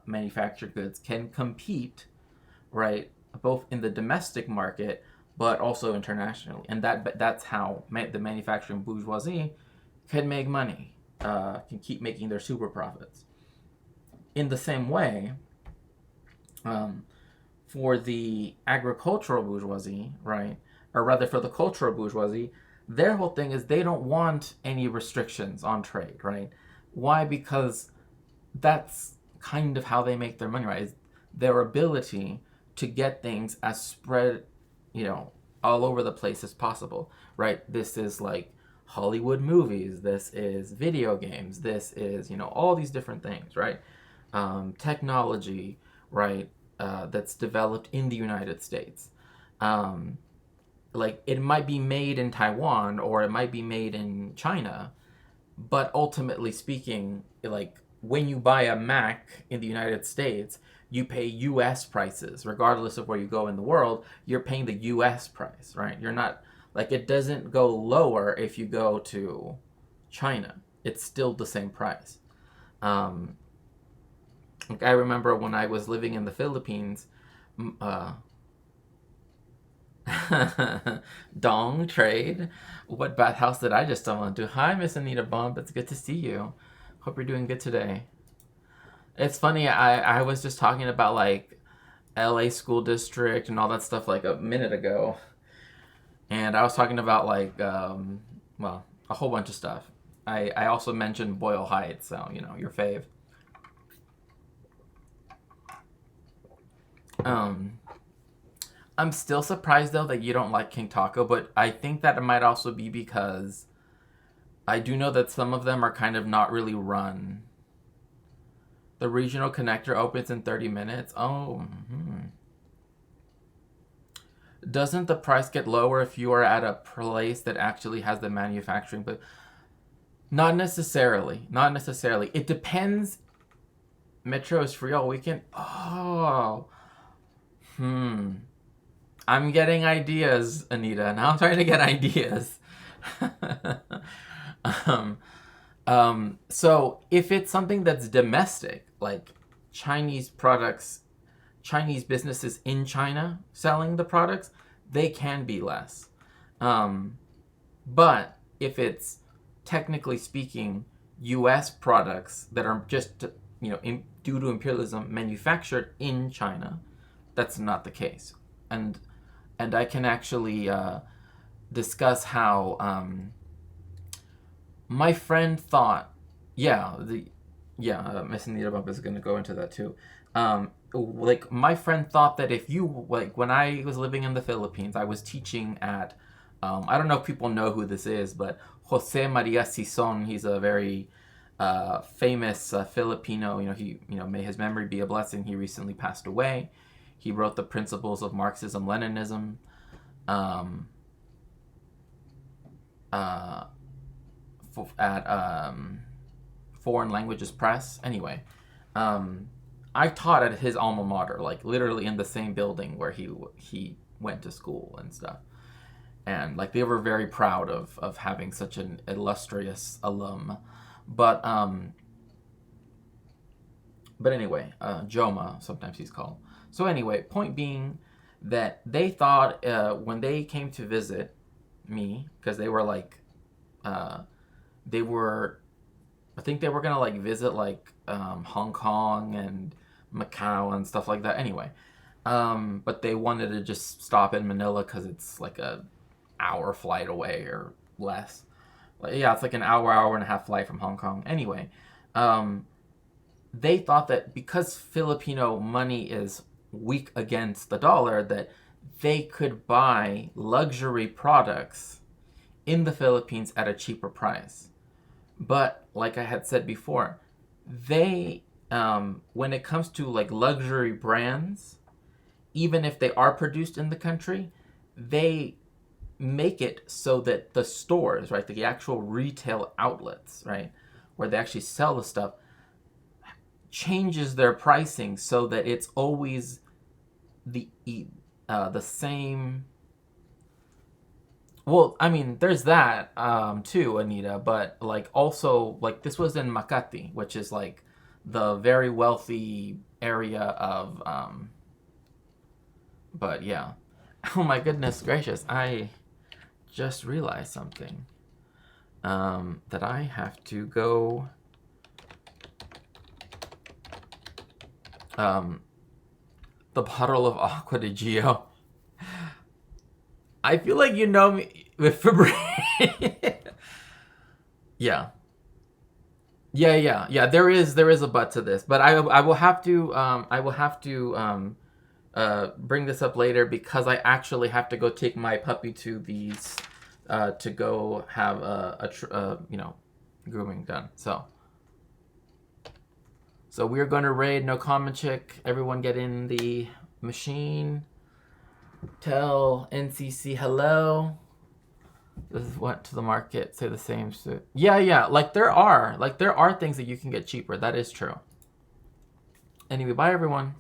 manufactured goods can compete, right, both in the domestic market but also internationally, and that's how the manufacturing bourgeoisie can make money, can keep making their super profits. In the same way, for the agricultural bourgeoisie, right, or rather for the cultural bourgeoisie, their whole thing is they don't want any restrictions on trade, right? Why? Because that's kind of how they make their money, right? Is their ability to get things as spread, all over the place as possible, right? This is like Hollywood movies, this is video games, this is, all these different things, right? Technology, right, that's developed in the United States. Like, it might be made in Taiwan or it might be made in China, but ultimately speaking, like, when you buy a Mac in the United States, you pay U.S. prices. Regardless of where you go in the world, you're paying the U.S. price, right? You're not, like, it doesn't go lower if you go to China. It's still the same price. Like, I remember when I was living in the Philippines, Dong trade. What bathhouse did I just stumble into? Hi, Miss Anita Bump. It's good to see you. Hope you're doing good today. It's funny. I was just talking about like LA school district and all that stuff like a minute ago, and I was talking about like well, a whole bunch of stuff. I also mentioned Boyle Heights, so you know your fave. I'm still surprised though that you don't like King Taco, but I think that it might also be because I do know that some of them are kind of not really run. The regional connector opens in 30 minutes. Oh. Doesn't the price get lower if you are at a place that actually has the manufacturing? But not necessarily. Not necessarily. It depends. Metro is free all weekend. Oh. I'm getting ideas, Anita. Now I'm trying to get ideas. So if it's something that's domestic, like Chinese products, Chinese businesses in China selling the products, they can be less. But if it's technically speaking U.S. products that are just, you know, due to imperialism manufactured in China, that's not the case. And I can actually discuss how my friend thought, Miss Anita Bump is going to go into that too. Like my friend thought that if you, like when I was living in the Philippines, I was teaching at, I don't know if people know who this is, but Jose Maria Sison, he's a very famous Filipino, may his memory be a blessing. He recently passed away. He wrote the Principles of Marxism-Leninism. At Foreign Languages Press. Anyway, I taught at his alma mater, like literally in the same building where he went to school and stuff. And like they were very proud of having such an illustrious alum. But anyway, Joma, sometimes he's called. So anyway, point being that they thought when they came to visit me, because they were like, I think they were gonna like visit like Hong Kong and Macau and stuff like that. Anyway, but they wanted to just stop in Manila because it's like a hour flight away or less. It's like an hour and a half flight from Hong Kong. Anyway, they thought that because Filipino money is weak against the dollar, that they could buy luxury products in the Philippines at a cheaper price. But like I had said before, they when it comes to like luxury brands, even if they are produced in the country, they make it so that the stores, right, the actual retail outlets, right, where they actually sell the stuff, changes their pricing so that it's always the same. Well, I mean, there's that too, Anita, but like also like this was in Makati, which is like the very wealthy area of but yeah. Oh my goodness gracious, I just realized something. That I have to go the bottle of Aqua di Gio. I feel like you know me with Febreze. Yeah. There is a but to this, but I will have to bring this up later because I actually have to go take my puppy to these to go have grooming done. So we're gonna raid No Comment Chick. Everyone get in the machine. Tell NCC hello. This went to the market. Say the same. Yeah. Like there are things that you can get cheaper. That is true. Anyway, bye everyone.